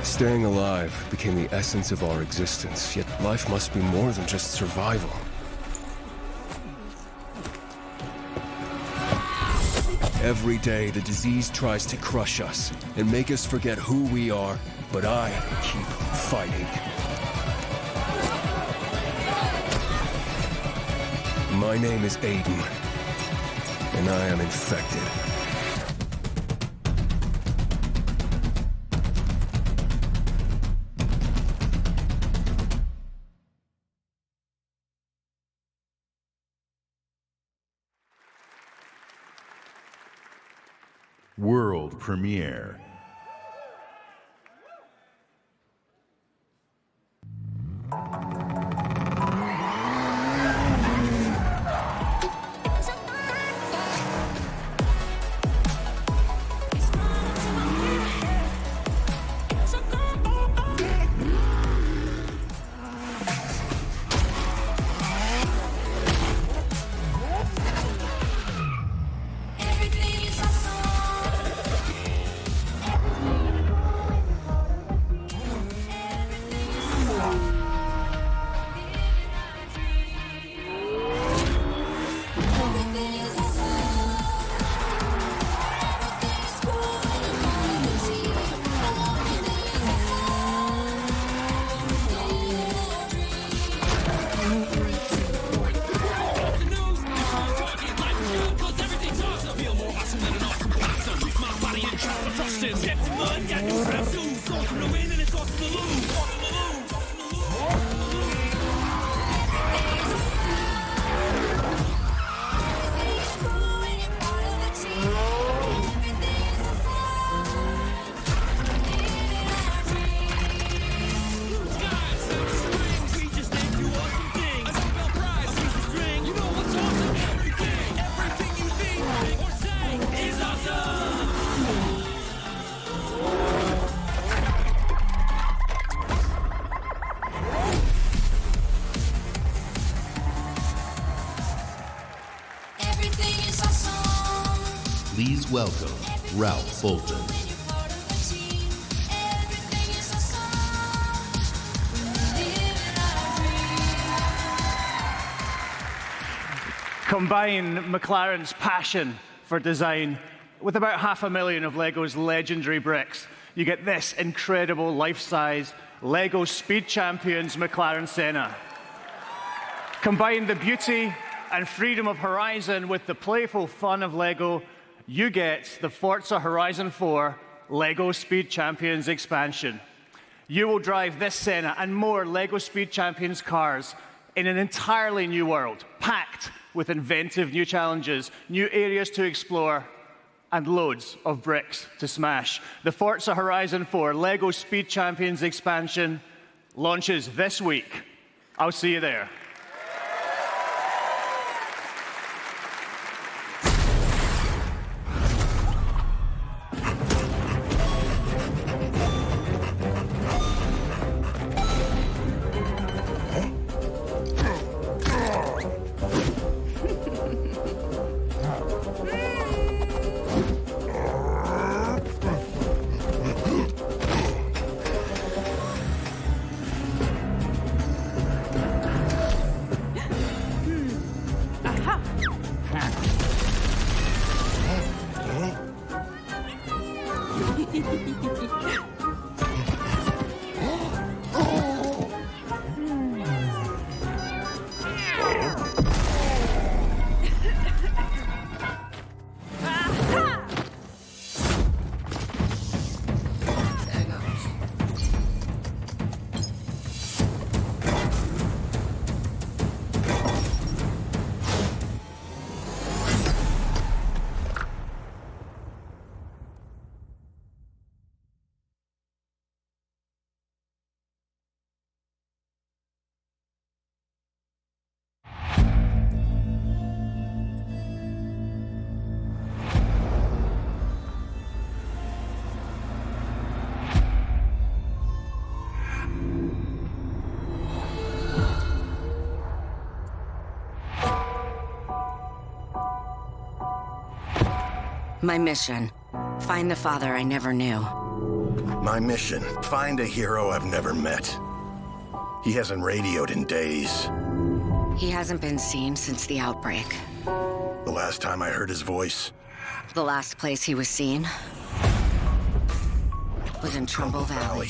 Staying alive became the essence of our existence, yet life must be more than just survival. Every day the disease tries to crush us and make us forget who we are, but I keep fighting. My name is Aiden, and I am infected. World premiere. Please welcome Ralph Fulton. Combine McLaren's passion for design with about 500,000 of LEGO's legendary bricks. You get this incredible life-size LEGO Speed Champions McLaren Senna. Combine the beauty and freedom of Horizon with the playful fun of LEGO, you get the Forza Horizon 4 LEGO Speed Champions expansion. You will drive this Senna and more LEGO Speed Champions cars in an entirely new world, packed with inventive new challenges, new areas to explore, and loads of bricks to smash. The Forza Horizon 4 LEGO Speed Champions expansion launches this week. I'll see you there. My mission, find the father I never knew. My mission, find a hero I've never met. He hasn't radioed in days. He hasn't been seen since the outbreak. The last time I heard his voice, The last place he was seen was in Trumbull Valley.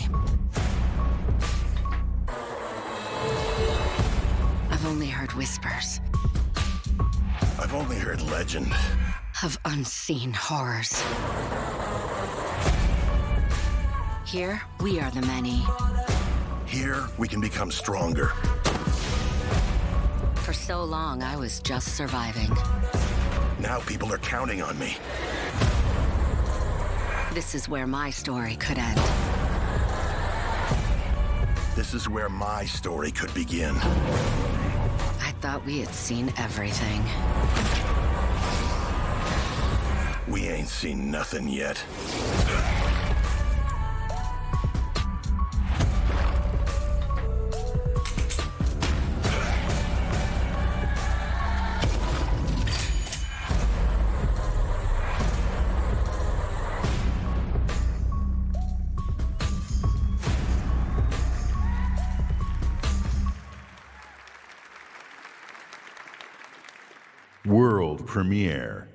I've only heard whispers. I've only heard legend. Of unseen horrors. Here, we are the many. Here, we can become stronger. For so long, I was just surviving. Now people are counting on me. This is where my story could end. This is where my story could begin. I thought we had seen everything. We ain't seen nothing yet. World premiere.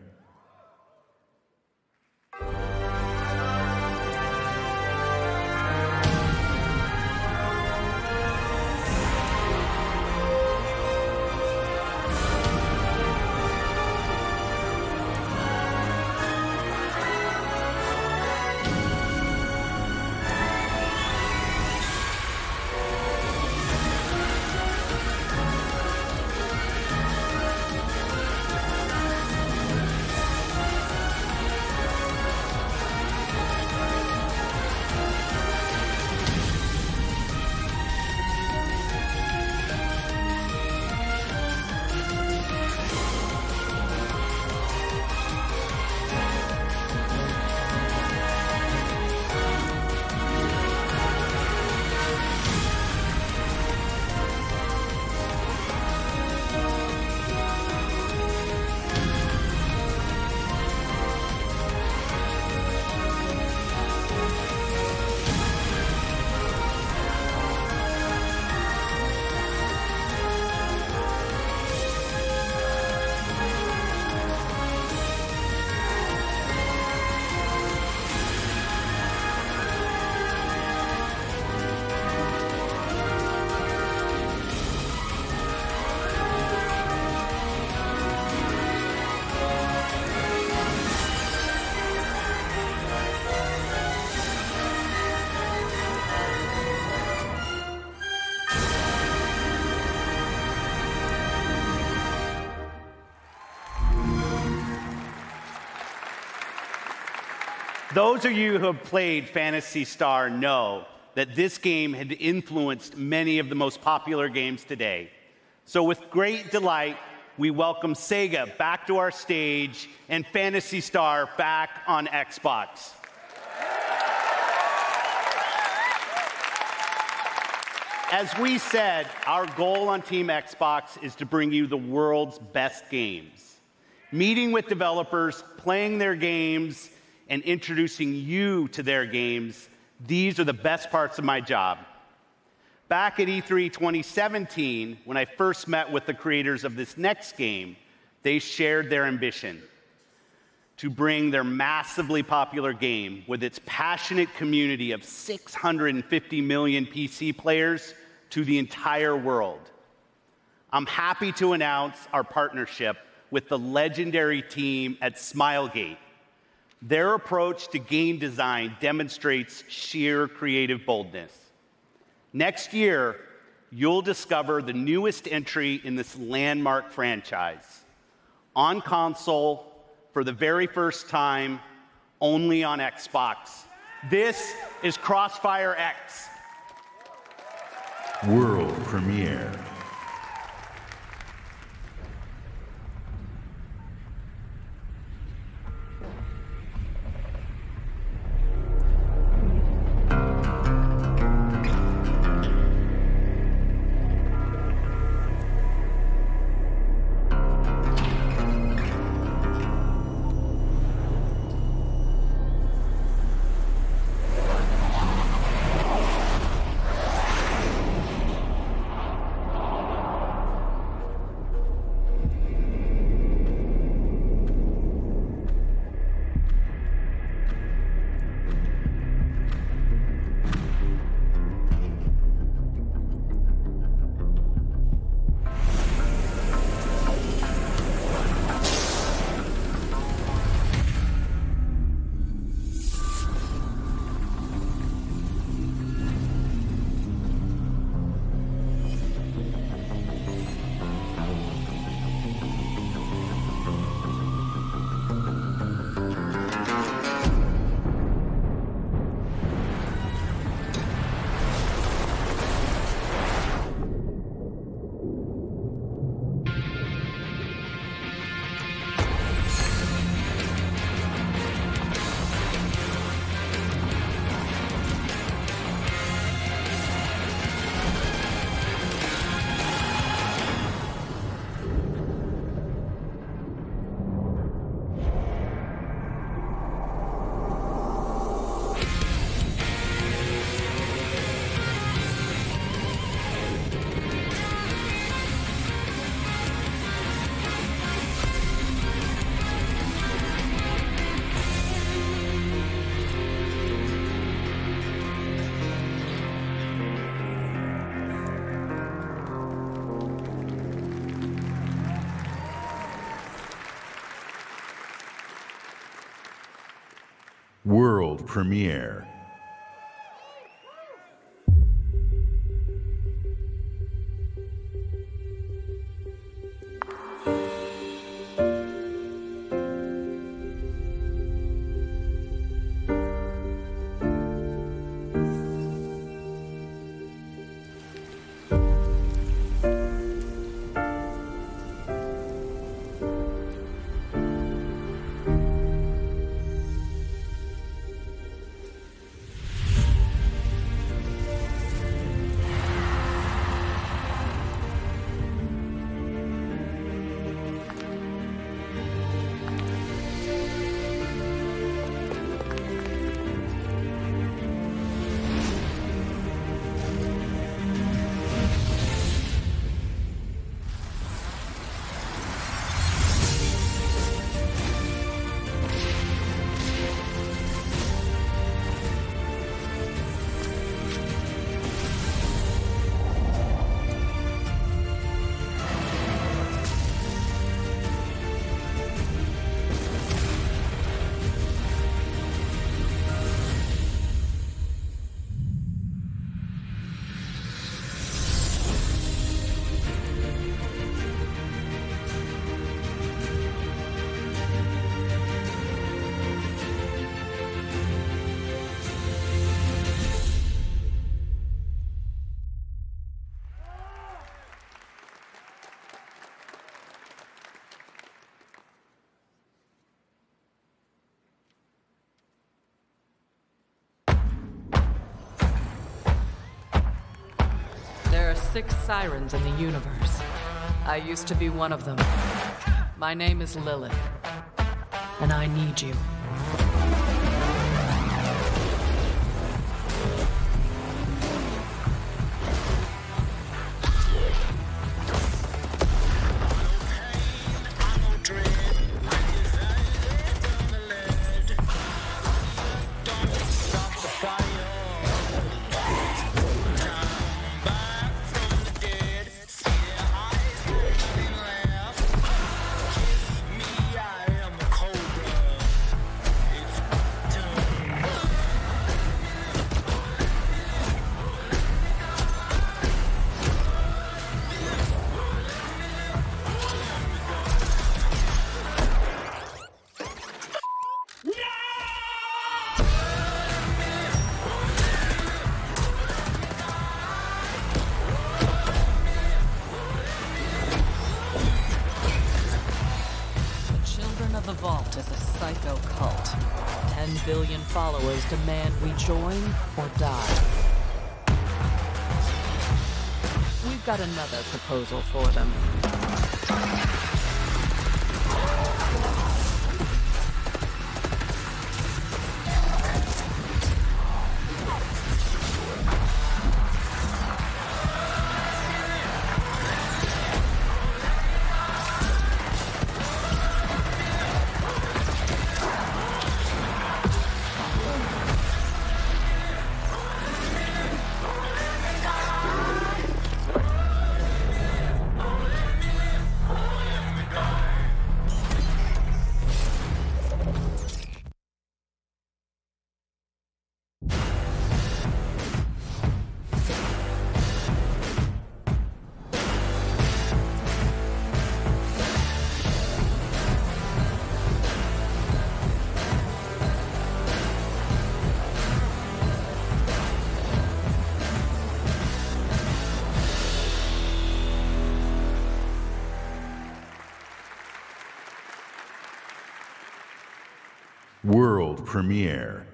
Those of you who have played Phantasy Star know that this game had influenced many of the most popular games today. So with great delight, we welcome Sega back to our stage and Phantasy Star back on Xbox. As we said, our goal on Team Xbox is to bring you the world's best games. Meeting with developers, playing their games, and introducing you to their games, these are the best parts of my job. Back at E3 2017, when I first met with the creators of this next game, they shared their ambition to bring their massively popular game with its passionate community of 650 million PC players to the entire world. I'm happy to announce our partnership with the legendary team at Smilegate. Their approach to game design demonstrates sheer creative boldness. Next year, you'll discover the newest entry in this landmark franchise. On console, for the very first time, only on Xbox. This is Crossfire X. World premiere. World premiere. There are 6 sirens in the universe. I used to be one of them. My name is Lilith, and I need you. The Vault is a psycho cult. 10 billion followers demand we join or die. We've got another proposal for them. World premiere.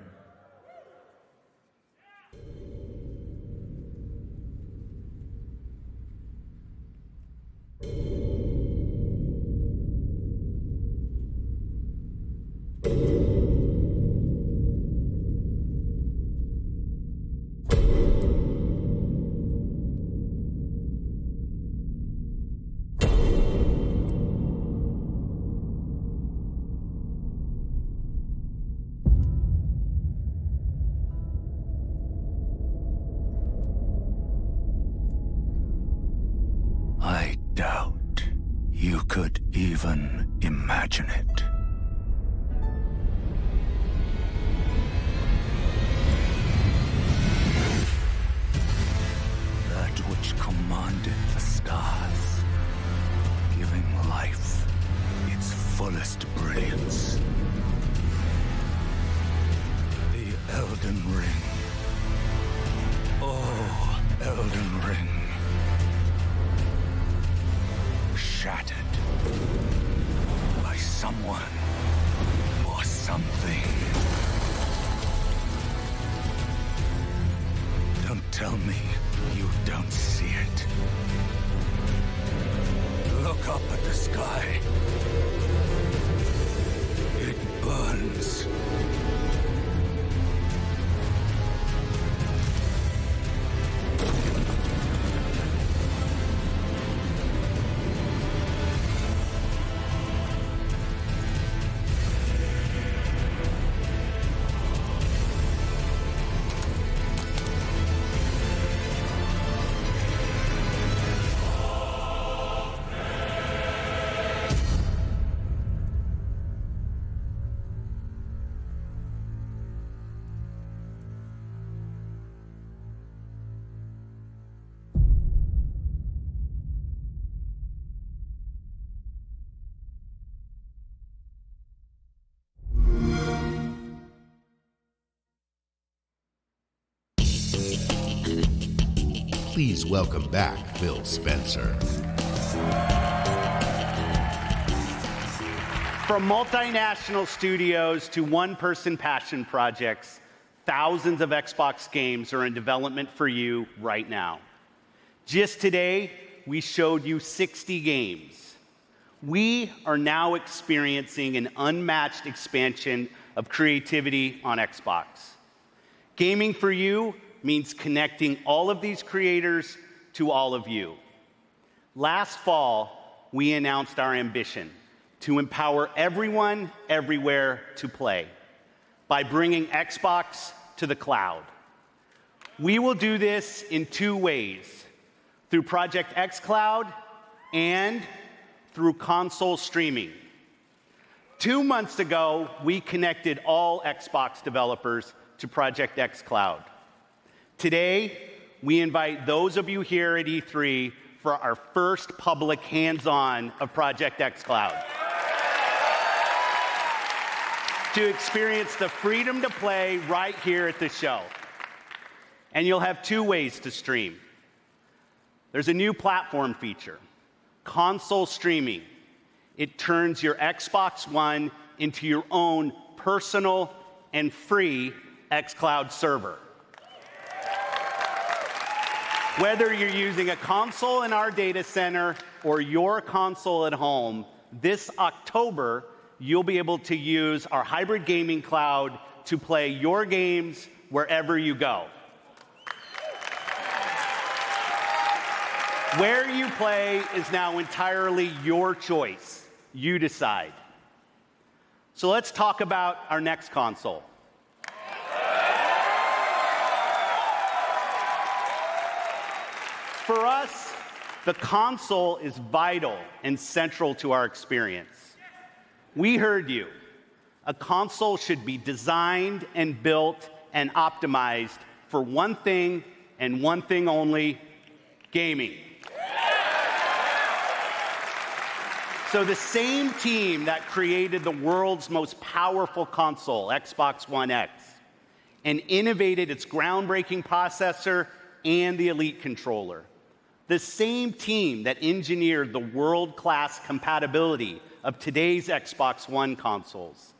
I doubt you could even imagine it. unmatched brilliance. The Elden Ring. Oh, Elden Ring. Shattered by someone or something. Don't tell me you don't see it. Look up at the sky. It burns. Please welcome back Phil Spencer. From multinational studios to one-person passion projects, thousands of Xbox games are in development for you right now. Just today, we showed you 60 games. We are now experiencing an unmatched expansion of creativity on Xbox. Gaming for you means connecting all of these creators to all of you. Last fall, we announced our ambition to empower everyone, everywhere to play by bringing Xbox to the cloud. We will do this in two ways, through Project xCloud and through console streaming. 2 months ago, we connected all Xbox developers to Project xCloud. Today, we invite those of you here at E3 for our first public hands-on of Project xCloud. To experience the freedom to play right here at the show. And you'll have two ways to stream. There's a new platform feature, console streaming. It turns your Xbox One into your own personal and free xCloud server. Whether you're using a console in our data center or your console at home, this October, you'll be able to use our hybrid gaming cloud to play your games wherever you go. Where you play is now entirely your choice. You decide. So let's talk about our next console. For us, the console is vital and central to our experience. We heard you. A console should be designed and built and optimized for one thing and one thing only, gaming. So the same team that created the world's most powerful console, Xbox One X, and innovated its groundbreaking processor and the Elite controller, the same team that engineered the world-class compatibility of today's Xbox One consoles,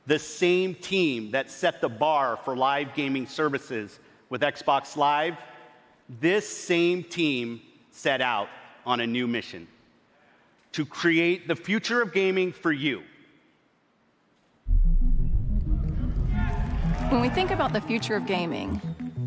the same team that set the bar for live gaming services with Xbox Live, this same team set out on a new mission: to create the future of gaming for you. When we think about the future of gaming,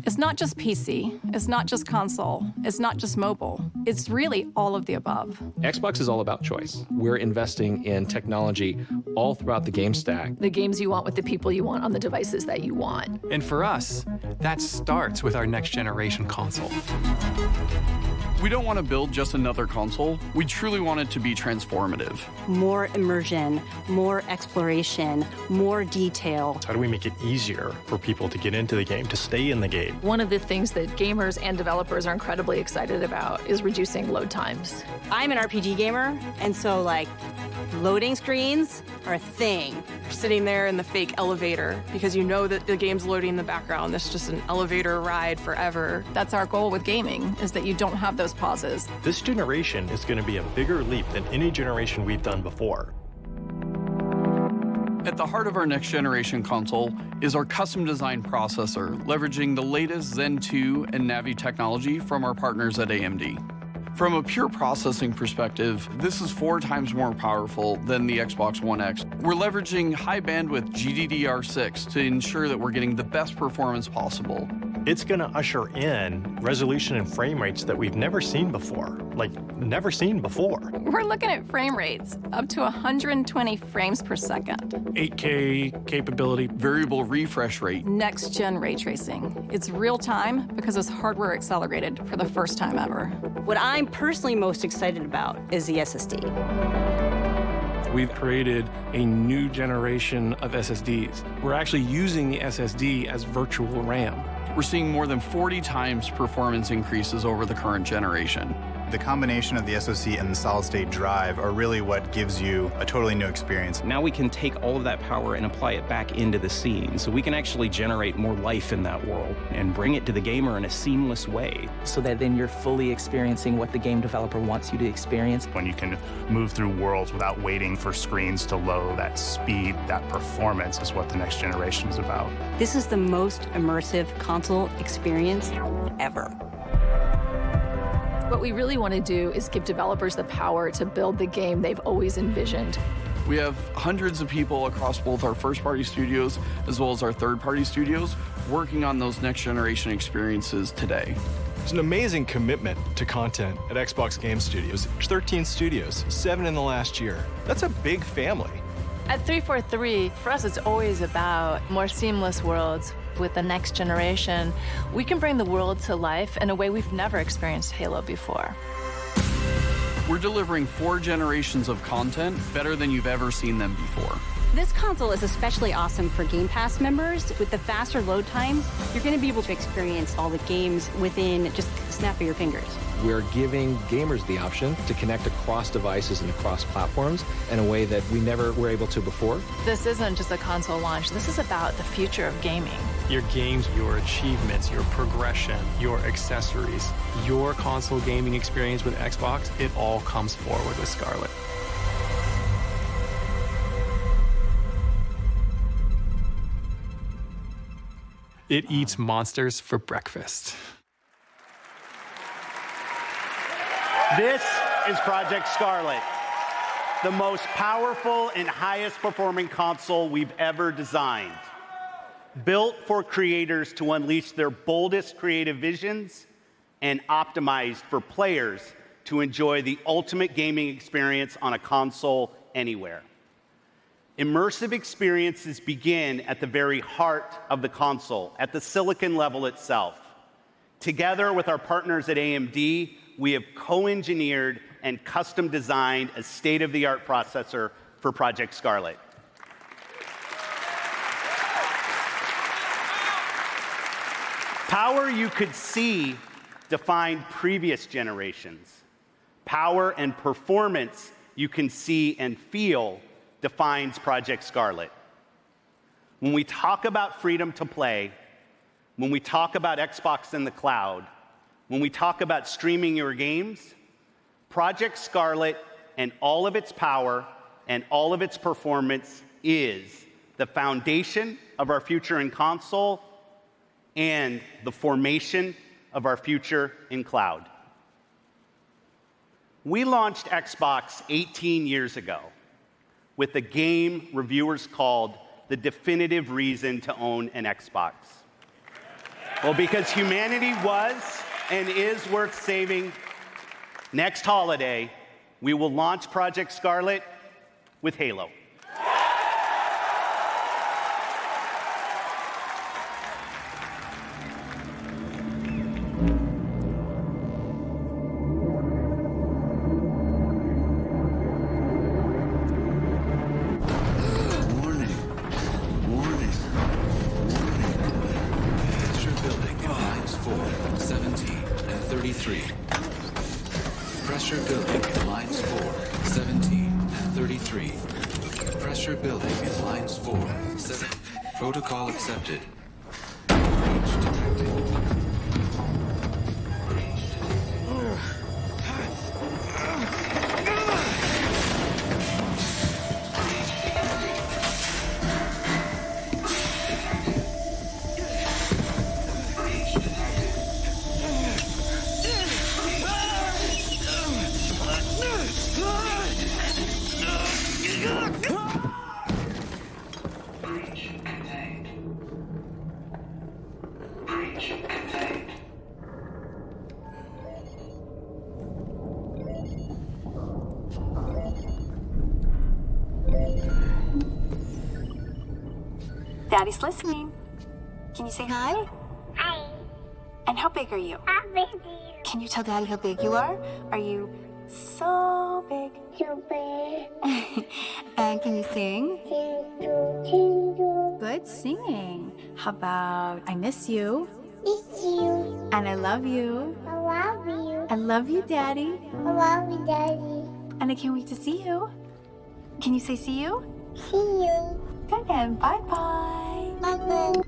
it's not just PC, it's not just console, it's not just mobile. It's really all of the above. Xbox is all about choice. We're investing in technology all throughout the game stack. The games you want with the people you want on the devices that you want. And for us, that starts with our next generation console. We don't want to build just another console. We truly want it to be transformative. More immersion, more exploration, more detail. How do we make it easier for people to get into the game, to stay in the game? One of the things that gamers and developers are incredibly excited about is reducing load times. I'm an RPG gamer, and so, like, loading screens are a thing. You're sitting there in the fake elevator because you know that the game's loading in the background. This is just an elevator ride forever. That's our goal with gaming, is that you don't have those pauses. This generation is going to be a bigger leap than any generation we've done before. At the heart of our next generation console is our custom design processor, leveraging the latest Zen 2 and Navi technology from our partners at AMD. From a pure processing perspective, this is 4 times more powerful than the Xbox One X. We're leveraging high bandwidth GDDR6 to ensure that we're getting the best performance possible. It's going to usher in resolution and frame rates that we've never seen before. Like, never seen before. We're looking at frame rates up to 120 frames per second. 8K capability. Variable refresh rate. Next-gen ray tracing. It's real time because it's hardware accelerated for the first time ever. What I'm personally most excited about is the SSD. We've created a new generation of SSDs. We're actually using the SSD as virtual RAM. We're seeing more than 40 times performance increases over the current generation. The combination of the SoC and the solid-state drive are really what gives you a totally new experience. Now we can take all of that power and apply it back into the scene, so we can actually generate more life in that world and bring it to the gamer in a seamless way. So that then you're fully experiencing what the game developer wants you to experience. When you can move through worlds without waiting for screens to load, that speed, that performance is what the next generation is about. This is the most immersive console experience ever. What we really want to do is give developers the power to build the game they've always envisioned. We have hundreds of people across both our first-party studios as well as our third-party studios working on those next-generation experiences today. There's an amazing commitment to content at Xbox Game Studios. There's 13 studios, 7 in the last year. That's a big family. At 343, for us, it's always about more seamless worlds. With the next generation, we can bring the world to life in a way we've never experienced Halo before. We're delivering 4 generations of content better than you've ever seen them before. This console is especially awesome for Game Pass members. With the faster load times, you're going to be able to experience all the games within just a snap of your fingers. We're giving gamers the option to connect across devices and across platforms in a way that we never were able to before. This isn't just a console launch. This is about the future of gaming. Your games, your achievements, your progression, your accessories, your console gaming experience with Xbox, it all comes forward with Scarlett. It eats monsters for breakfast. This is Project Scarlett, the most powerful and highest performing console we've ever designed. Built for creators to unleash their boldest creative visions and optimized for players to enjoy the ultimate gaming experience on a console anywhere. Immersive experiences begin at the very heart of the console, at the silicon level itself. Together with our partners at AMD, we have co-engineered and custom designed a state-of-the-art processor for Project Scarlett. Power you could see defined previous generations. Power and performance you can see and feel defines Project Scarlett. When we talk about freedom to play, when we talk about Xbox in the cloud, when we talk about streaming your games, Project Scarlett and all of its power and all of its performance is the foundation of our future in console and the formation of our future in cloud. We launched Xbox 18 years ago with a game reviewers called the definitive reason to own an Xbox. Well, because humanity was and is worth saving, next holiday, we will launch Project Scarlett with Halo. Extra building. 3. Pressure building in lines 4, 7. Protocol accepted. Breach detected. Daddy's listening. Can you say hi? Hi. And how big are you? How big are you? Can you tell Daddy how big you are? Are you so big? So big. And can you sing? Good singing. How about I miss you? Miss you. And I love you. I love you. I love you, Daddy. I love you, Daddy. And I can't wait to see you. Can you say see you? See you. Good and bye-bye. Bye-bye.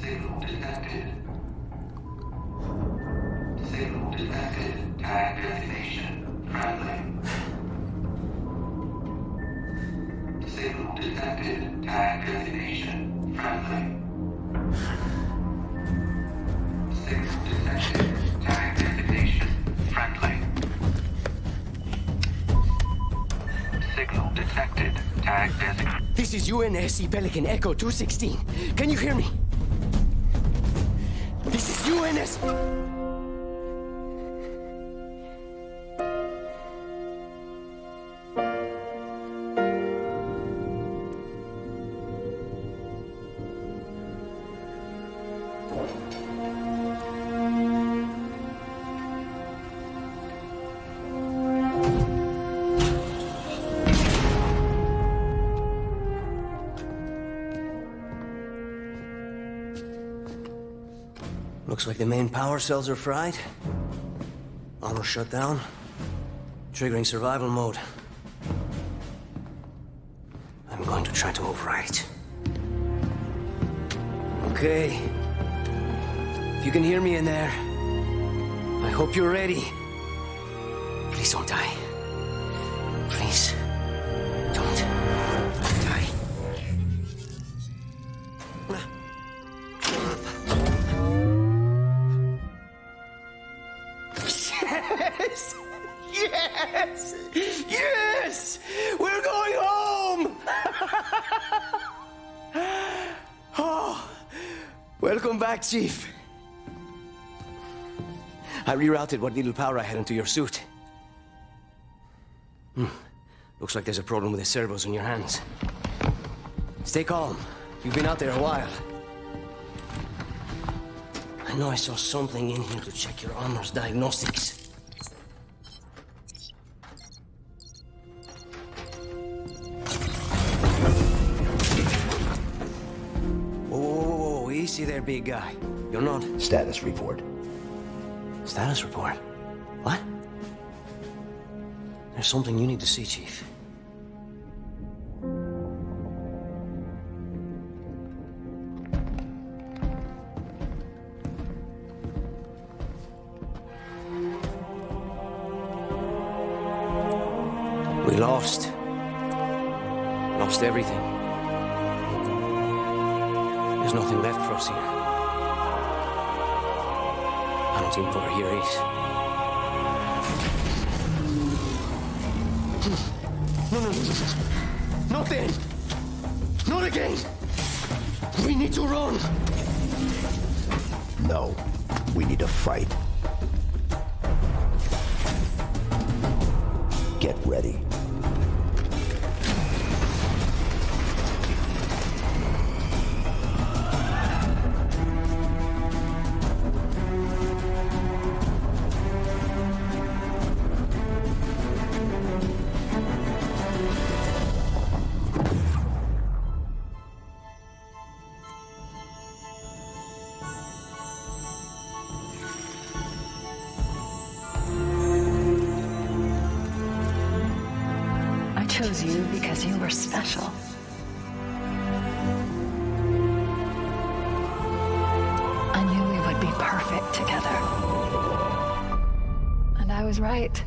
Signal detected. Signal detected. Tag designation. Friendly. Signal detected. Tag designation. Friendly. Signal detected. Tag designation. Friendly. Signal detected. Tag designation. This is UNSC Pelican Echo 216. Can you hear me? This is UNS. Looks like the main power cells are fried. Armor shut down. Triggering survival mode. I'm going to try to overwrite. Okay. If you can hear me in there, I hope you're ready. Please don't die. Please. Don't die. Yes! Yes! Yes! We're going home! Oh, welcome back, Chief. I rerouted what little power I had into your suit. Looks like there's a problem with the servos in your hands. Stay calm. You've been out there a while. I know I saw something in here to check your armor's diagnostics. Whoa, easy there, big guy. You're not... Status report. Status report? What? There's something you need to see, Chief. We lost. Lost everything. There's nothing left for us here. I don't think over here is. No. Not then. Not again. We need to run. No. We need to fight. Get ready. chose you because you were special. I knew we would be perfect together. And I was right.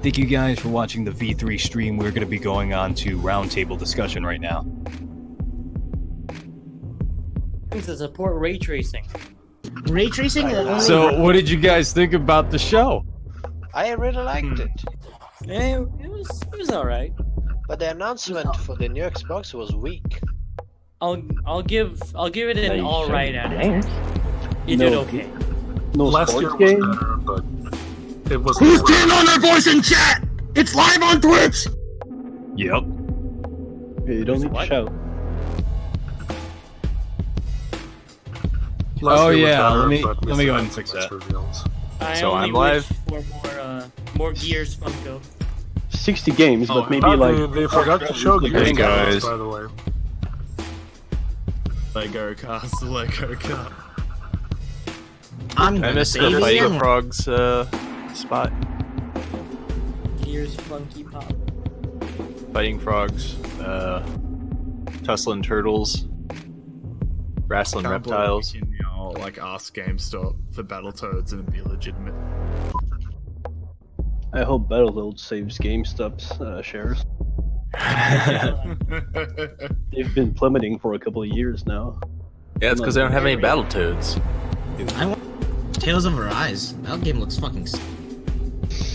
Thank you guys for watching the V3 stream. We're going to be going on to roundtable discussion right now. To support ray tracing. Ray tracing? So, what did you guys think about the show? I really liked it. Yeah, it was alright. But the announcement for the new Xbox was weak. I'll give it an you alright should. attitude. You did okay. No Last sports year game? Better, but it was. Who's turning on their voice in chat? It's live on Twitch! Yep. You don't need to shout. Oh year was yeah, better, let me but we go still ahead and had fix some that. reveals. I So only I'm live. wish for more Gears Funko. 60 games, but maybe They forgot to show Hey, Gears guys. by the way. Lego cast, Lego cast. I missed the Fighting Frogs spot. Gears Funky Pop. Fighting Frogs, Tussling Turtles, Wrestling Can't believe Reptiles. we can now, like, ask GameStop for Battletoads and it'd be legitimate. I hope Battletoads saves GameStop's shares. They've been plummeting for a couple of years now. Yeah, it's because they don't have any Battletoads. I want Tales of Arise. That game looks fucking.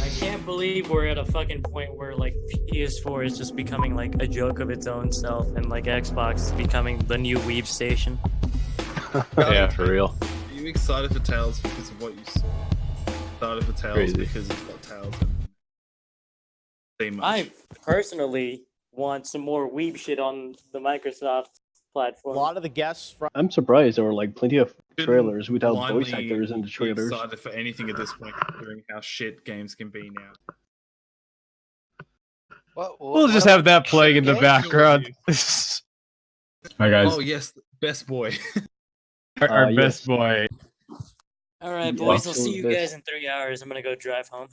I can't believe we're at a fucking point where like PS4 is just becoming like a joke of its own self, and like Xbox is becoming the new weeb station. Yeah, for real. Are you excited for Tales because of what you saw? Excited for Tales Crazy. because it's got Tales and see much. I personally want some more weeb shit on the Microsoft platform. A lot of the guests from I'm surprised there were like plenty of trailers without Blindly voice actors in the be trailers. excited for anything at this point, considering how shit games can be now. We'll just have that playing in the background. Hi guys. Oh yes, best boy. Our yes. best boy. All right, boys. I'll see you guys in 3 hours. I'm gonna go drive home.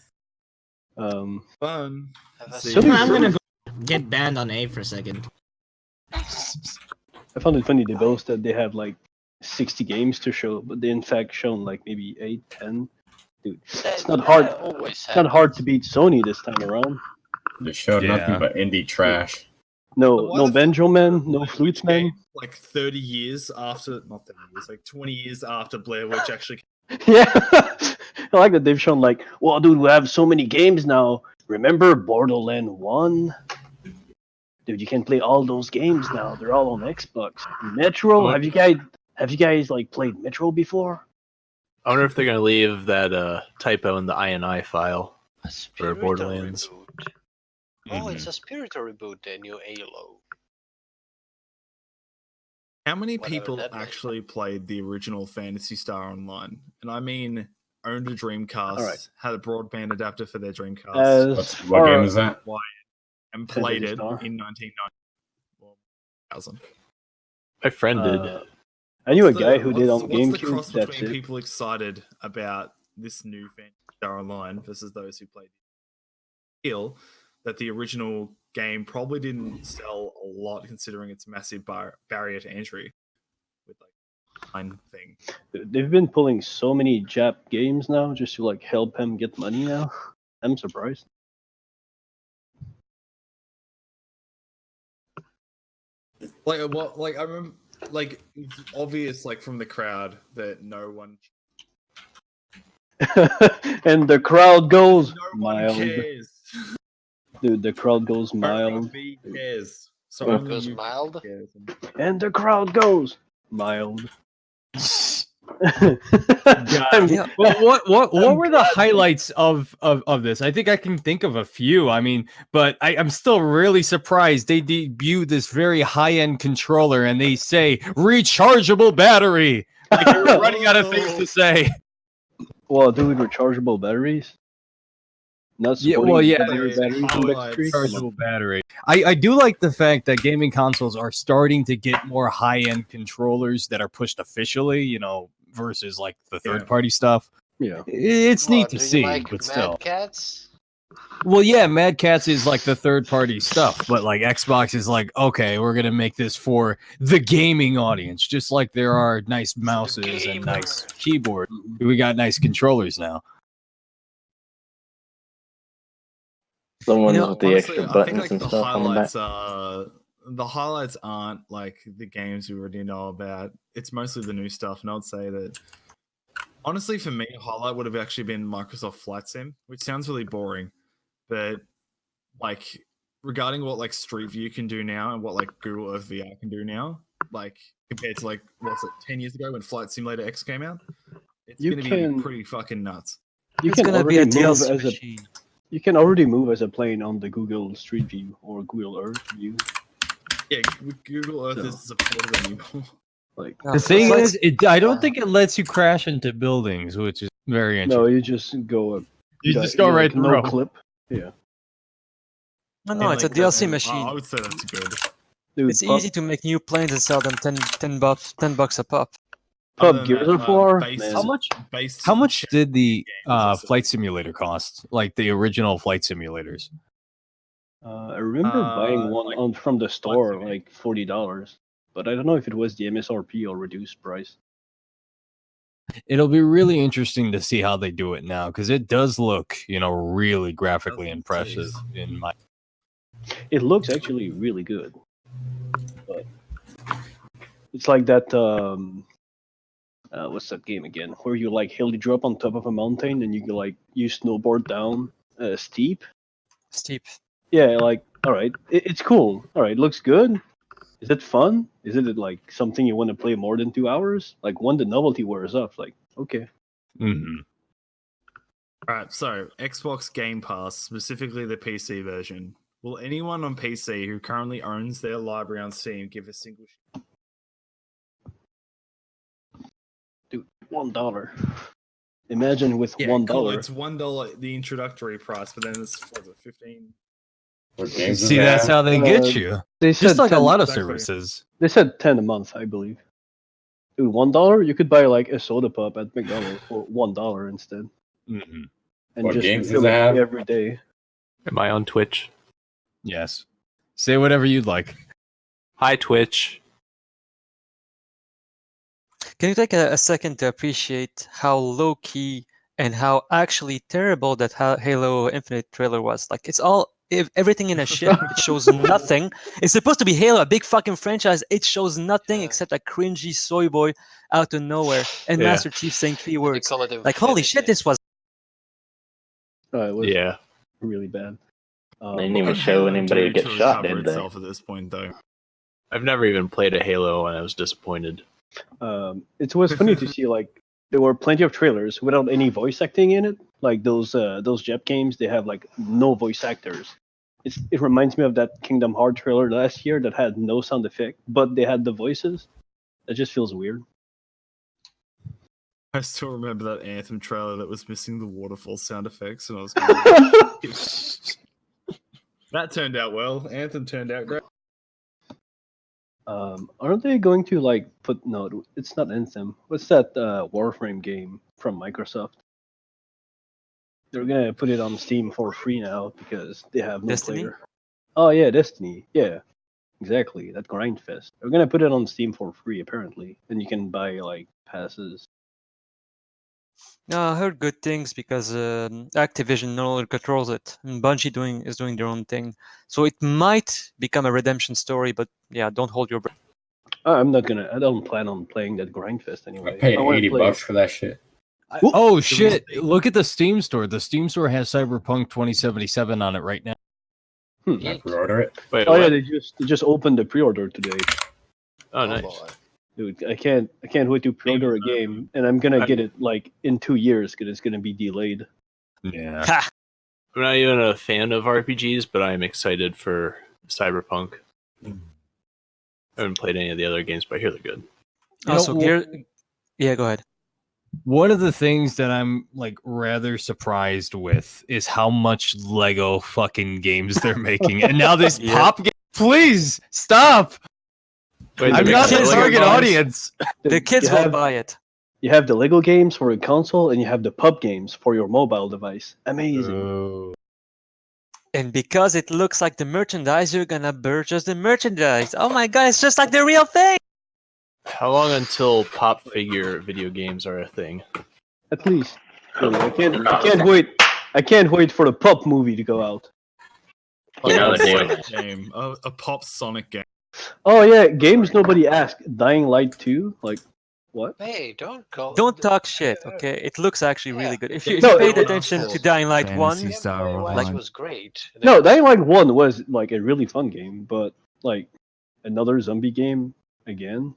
Fun. I'm gonna go get banned on A for a second. I found it funny they boast that they have like 60 games to show, but they in fact shown like maybe 8, 10. Dude, it's not hard. It's not hard to beat Sony this time around. They showed nothing but indie trash. no banjo man, no flute man. Like 30 years after, not 30 years, like 20 years after Blair Witch actually. Yeah, I like that they've shown like, well, dude, we have so many games now. Remember Borderlands 1? Dude, you can play all those games now. They're all on Xbox. Metro, have you guys like played Metro before? I wonder if they're gonna leave that typo in the INI file for Borderlands. Oh, it's a spiritual reboot, the new Halo. How many Whatever people that means. actually played the original Phantasy Star Online? And I mean, owned a Dreamcast, Alright. had a broadband adapter for their Dreamcast. What game is that? And played Phantasy it Star? in 1990. Well, 2000. My friend did. I knew a What's guy the- who did on what's the GameCube. cross That's between it. people excited about this new Phantasy Star Online versus those who played feel that the original game probably didn't sell a lot considering its massive barrier to entry with like line thing. They've been pulling so many Jap games now just to like help him get money now. I'm surprised. Like what? Like I remember, like it's obvious, like from the crowd that no one And the crowd goes one mild. cares. Dude, the crowd goes mild. Nobody cares. So It only goes you mild. cares. And the crowd goes mild. God. Well, what were the highlights of this? I think I can think of a few. I mean, but I'm still really surprised they debuted this very high-end controller and they say rechargeable battery. Like they're running out of things to say. Well, dude, rechargeable batteries. Not supporting batteries in Backstreet? Rechargeable battery. I do like the fact that gaming consoles are starting to get more high-end controllers that are pushed officially, you know, versus like the third-party stuff. Yeah, it's neat to do you see, like but Mad still. Cats? Well, yeah, Mad Cats is like the third-party stuff, but like Xbox is like, okay, we're gonna make this for the gaming audience, just like there are nice mouses and nice keyboard. We got nice controllers now. The ones You know, with the honestly, extra I think buttons like and the stuff on the back. highlights the highlights aren't like the games we already know about. It's mostly the new stuff, and I'd say that honestly, for me, a highlight would have actually been Microsoft Flight Sim, which sounds really boring, but like regarding what like Street View can do now and what like Google Earth VR can do now, like compared to like what's it 10 years ago when Flight Simulator X came out, it's You going to can- be pretty fucking nuts. You It's can gonna be already a move DLC as machine. you can already move as a plane on the Google Street View or Google Earth View. Yeah, Google Earth is supported anymore. Like The thing is, I don't think it lets you crash into buildings, which is very interesting. no, you just go. You just go right no through 'em. clip. Yeah. No, it's a DLC machine. I would say that's good. Dude, It's easy to make new planes and sell them 10 bucks a pop. Pub Gears of War. Man. How much did the flight simulator cost? Like the original flight simulators? I remember buying one from the store, like $40, but I don't know if it was the MSRP or reduced price. It'll be really interesting to see how they do it now because it does look, you know, really graphically impressive. In my, It looks actually really good, but it's like that. What's that game again? Where you like heli drop on top of a mountain and you like you snowboard down steep. Steep. Yeah, like all right, it's cool. All right, looks good. Is it fun? Is it like something you want to play more than 2 hours? Like when the novelty wears off, like okay. Mm-hmm. Alright, so Xbox Game Pass, specifically the PC version. Will anyone on PC who currently owns their library on Steam give a single Dude, $1. Imagine with Yeah, $1. cool. It's $1 the introductory price, but then it's what is it, 15? see, that's how they get you. They Just said like a 10 lot of exactly. services. They said 10 a month, I believe. Dude, $1 you could buy like a soda pop at McDonald's for $1 instead. Mm-hmm. And What just games refill does it it have? every day. Am I on Twitch? Yes. Say whatever you'd like. Hi, Twitch. Can you take a second to appreciate how low key and how actually terrible that Halo Infinite trailer was? Like it's all everything in a ship. It shows nothing. It's supposed to be Halo, a big fucking franchise. It shows nothing except a cringy soy boy out of nowhere and Yeah. Master Chief saying 3 words. call it Like, holy shit, this was. It was Yeah. really bad. They didn't even show anybody get shot, did they? Itself at this point, though. I've never even played a Halo and I was disappointed. It was funny to see like there were plenty of trailers without any voice acting in it. Like those Jep games, they have like no voice actors. It reminds me of that Kingdom Hearts trailer last year that had no sound effect, but they had the voices. That just feels weird. I still remember that Anthem trailer that was missing the waterfall sound effects, and I was that turned out well. Anthem turned out great. Aren't they going to like put no? It's not Anthem. What's that Warframe game from Microsoft? They're gonna put it on Steam for free now because they have no Destiny? player. Oh yeah, Destiny. Yeah, exactly. That Grindfest. They're gonna put it on Steam for free apparently, and you can buy like passes. No, I heard good things because Activision no longer controls it, and Bungie is doing their own thing. So it might become a redemption story, but yeah, don't hold your breath. I don't plan on playing that Grindfest anyway. I paid wanna $80 play- for that shit. Oh shit! Look at the Steam store. The Steam store has Cyberpunk 2077 on it right now. I pre-order it. Wait, Oh what? yeah, they just opened the pre-order today. Oh, nice. Dude, I can't wait to pre-order a game, and I'm gonna get it like in 2 years because it's gonna be delayed. Yeah. I'm not even a fan of RPGs, but I'm excited for Cyberpunk. I haven't played any of the other games, but I hear they're good. Also, yeah, go ahead. One of the things that I'm like rather surprised with is how much Lego fucking games they're making, and now this Yeah. pop game. Please stop! Wait, I'm they're not the making Lego target games? audience. The kids You will have- buy it. You have the Lego games for your console, and you have the pub games for your mobile device. Amazing. And because it looks like the merchandise, you're gonna purchase the merchandise. Oh my god, it's just like the real thing! How long until pop figure video games are a thing? At least. Really, I can't wait. I can't wait for the pop movie to go out. You know they do. Game, a pop Sonic game. Oh yeah, games nobody asked. Dying Light 2? Like, what? Hey, don't go. Don't talk shit, okay? It looks actually really good. If you No, paid it- attention to Dying Light 1, It was great. No, Dying Light 1 was like a really fun game, but like another zombie game again.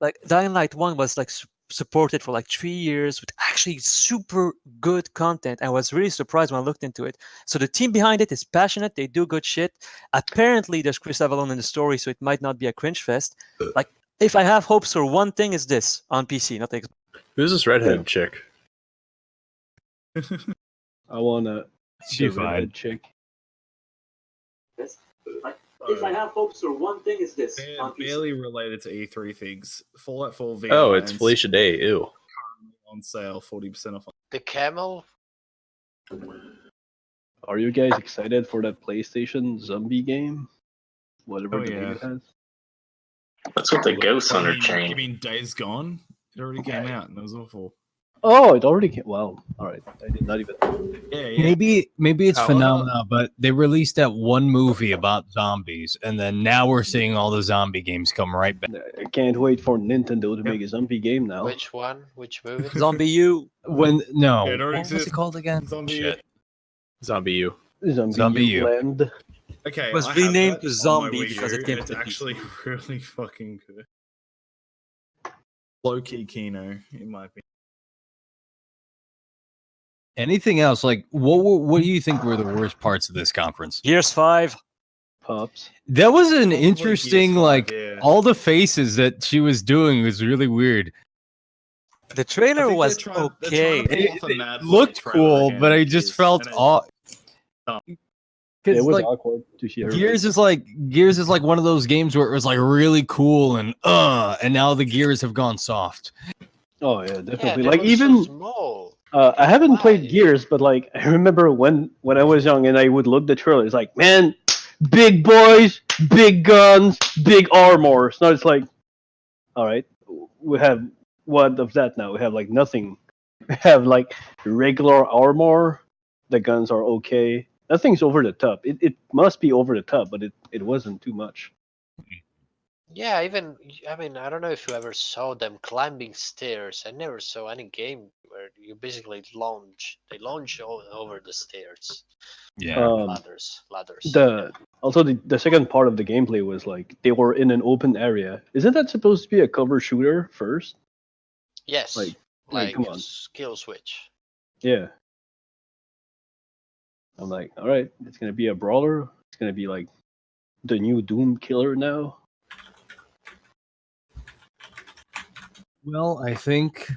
like Dying Light 1 was like supported for like 3 years with actually super good content. I was really surprised when I looked into it. So the team behind it is passionate, they do good shit. Apparently there's Chris Avellone in the story, so it might not be a cringe fest. Like, if I have hopes for one thing, is this on PC, not Xbox. Who's this redheaded chick? I wanna She the fine. redhead chick. If I have hopes for one thing, is this Barely related to E3 things. Fallout 4 VR. Oh, it's and Felicia Day. Ew. on sale, 40% off. The camel. Are you guys excited for that PlayStation zombie game? Whatever Oh, the yeah. name it has. That's what the Ghost Hunter You chain. mean Days Gone? It already came out and it was awful. Oh, it already came. Wow. All right. I did not even. Yeah. Maybe it's How- phenomena, but they released that one movie about zombies, and then now we're seeing all the zombie games come right back. I can't wait for Nintendo to make a zombie game now. Which one? Which movie? Zombie U. When no, Yeah, it already what was exists. it called again? Zombie Shit. Zombie U. Zombie U. Land. Okay, It was I have renamed that to on my Zombie Wii because U, it came and it's to PC. actually really fucking good. Low key Kino, in my opinion. Anything else? Like, what do you think were the worst parts of this conference? Gears 5. Pops. That was an Probably interesting, PS5, like, yeah. all the faces that she was doing was really weird. The trailer I think was they're trying okay. to pull off a Mad Light Looked trailer cool, again, but I which just is- felt and aw. It Because was like awkward to hear. Gears is like one of those games where it was like really cool and now the gears have gone soft. Oh yeah, Yeah, definitely. they Like were even so small. I haven't played Gears, but like I remember when I was young and I would look the trailer. It's like, man, big boys, big guns, big armor. So now it's like, all right, we have what of that now? We have like nothing. We have like regular armor. The guns are okay, That thing's over the top. It must be over the top, but it wasn't too much. Yeah, even I mean, I don't know if you ever saw them climbing stairs. I never saw any game where you basically launch. They launch over the stairs. Yeah. Ladders. Also the second part of the gameplay was like they were in an open area. Isn't that supposed to be a cover shooter first? Yes. Like come on. Skill switch. Yeah. I'm like, all right, it's gonna be a brawler. It's gonna be like the new Doom killer now. Well, I think,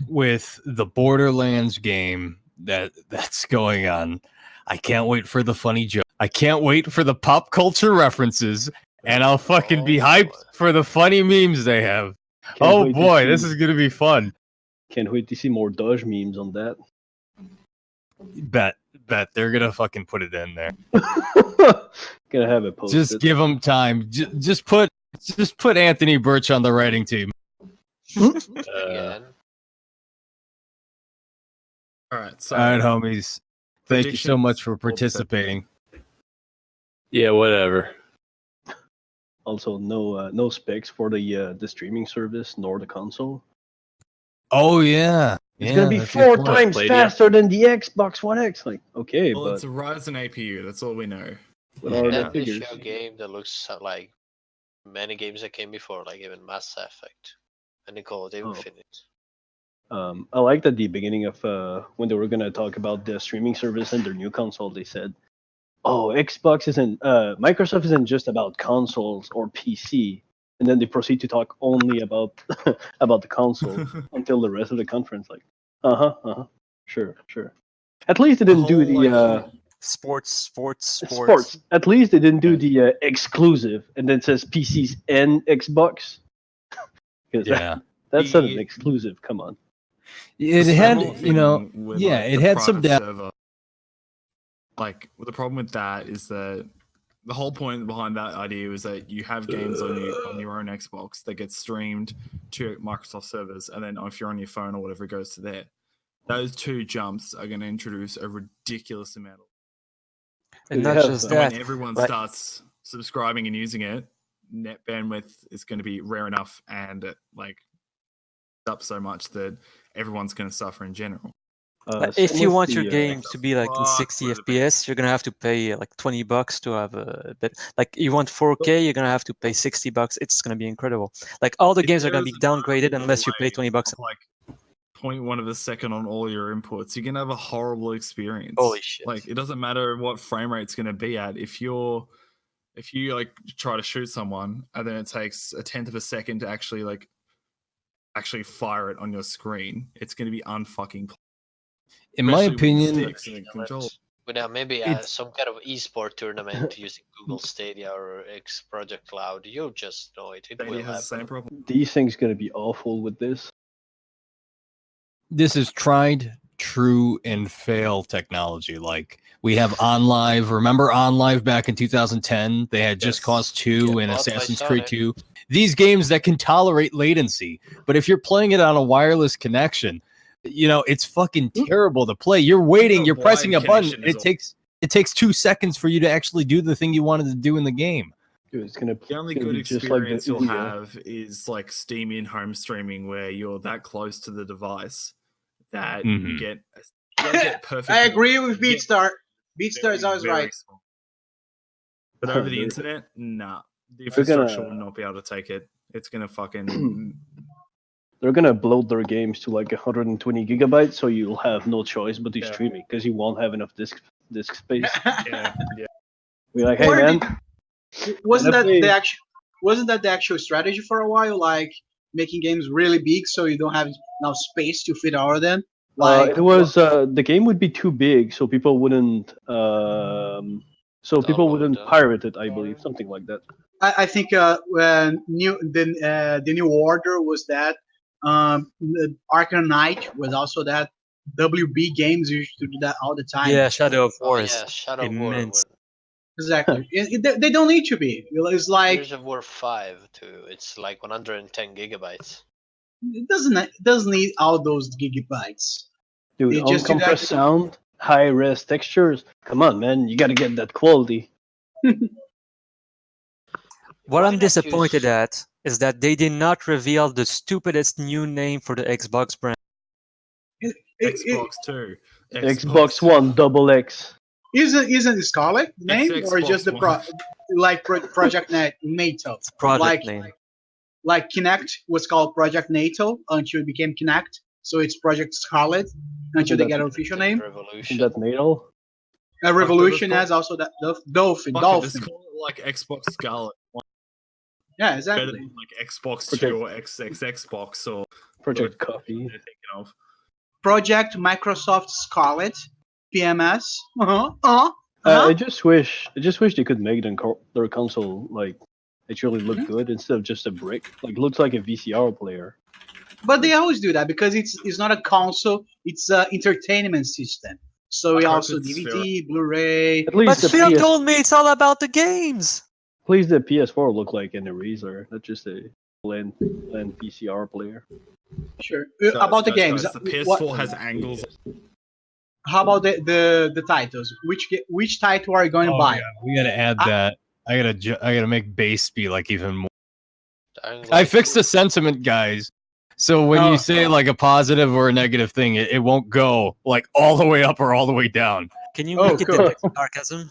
with the Borderlands game that's going on, I can't wait for the funny joke. I can't wait for the pop culture references, and I'll fucking be hyped for the funny memes they have. Oh boy, this is gonna be fun. Can't wait to see more Dodge memes on that. Bet they're gonna fucking put it in there. Gonna have it posted. Just give them time. Just put Anthony Birch on the writing team. All right, so All right, homies. Thank you so much for participating. Yeah, whatever. Also, no specs for the streaming service nor the console. Oh yeah, it's gonna be 4 times faster than the Xbox One X. Like, okay, well, but it's a Ryzen APU. That's all we know. what are the Then they figures? show a game that looks like many games that came before, like even Mass Effect and Call of Duty Infinite. I liked at the beginning of when they were gonna talk about the streaming service and their new console. They said, "Oh, Microsoft isn't just about consoles or PC." And then they proceed to talk only about about the console until the rest of the conference. Like, sure. At least they didn't do the sports. At least they didn't do the exclusive, and then says PCs and Xbox. Because that's not an exclusive. Come on. It had, it had some depth. Like, the problem with that is that the whole point behind that idea is that you have games on your own Xbox that get streamed to Microsoft servers, and then if you're on your phone or whatever, it goes to there. Those two jumps are going to introduce a ridiculous amount of. And not just that, when everyone starts subscribing and using it, net bandwidth is going to be rare enough and up so much that everyone's going to suffer in general. If you want your game to be like in 60 FPS, you're gonna have to pay like $20 to have a bit. Like you want 4K, you're gonna have to pay $60. It's gonna be incredible. Like all the games are gonna be downgraded unless you pay $20. Like 0.1 of a second on all your inputs, you're gonna have a horrible experience. Holy shit! Like it doesn't matter what frame rate's gonna be at. If you like try to shoot someone and then it takes a 1/10 of a second to actually fire it on your screen, it's gonna be unfucking. In my opinion, maybe some kind of esport tournament using Google Stadia or X Project Cloud, you'll just know it. It will has the same problem. These things gonna be awful with this. This is tried, true, and fail technology. Like we have OnLive. Remember OnLive back in 2010? They had Just Cause 2 and Assassin's Creed 2. These games that can tolerate latency, but if you're playing it on a wireless connection, it's fucking terrible to play. You're waiting, you're pressing a button. It takes 2 seconds for you to actually do the thing you wanted to do in the game. Dude, it's gonna. The only good experience you'll have is like Steam in-home streaming, where you're that close to the device that you get perfect. I agree with BeatStar. BeatStar is always right. Small. But over the internet, nah. The infrastructure will not be able to take it. It's gonna fucking. They're gonna upload their games to like 120 gigabytes, so you'll have no choice but to stream it because you won't have enough disk space. yeah. We're like, hey man, wasn't that the actual strategy for a while? Like making games really big so you don't have enough space to fit all of them. It was the game would be too big, so people wouldn't pirate it. I believe something like that. I think when the new order was that. The Arkham Knight was also that. WB Games used to do that all the time. Yeah, Shadow of War is Shadow immense. War. Exactly. They don't need to be. It's like Gears of War 5 too. It's like 110 gigabytes. It doesn't need all those gigabytes. Dude, uncompressed sound high-res textures. Come on, man, you gotta get that quality. What Why I'm not disappointed use- at is that they did not reveal the stupidest new name for the Xbox brand. Xbox 2. Xbox One Double X. Isn't Scarlet the name It's or just the Xbox Project NATO? Project name. Like Kinect was called Project NATO until it became Kinect, so it's Project Scarlet until they get an official name. Isn't that NATO? Revolution has also that Dolphin. Fuck it, Dolphin. just call it like Xbox Scarlet. Yeah, Better exactly. than like Xbox Project- 2 or Xbox or Project whatever Coffee. they're thinking of. Project Microsoft Scarlet, PMS. I just wish they could make their console like actually look good instead of just a brick. Like looks like a VCR player. But they always do that because it's not a console; it's an entertainment system. So we I hope also it's DVD, Blu-ray. At But least the Phil PS, told me it's all about the games. please the PS4 look like an eraser, not just a plain VCR player. Sure. Guys, About the guys, games, guys, the PS4 has angles. how about the titles? Which title are you going to Oh, buy? yeah, we gotta add that. I gotta make base be like even more. Dying I Light fixed 2. the sentiment, guys. So when Oh. you say like a positive or a negative thing, it won't go like all the way up or all the way down. Can you Oh, make it cool. detect sarcasm?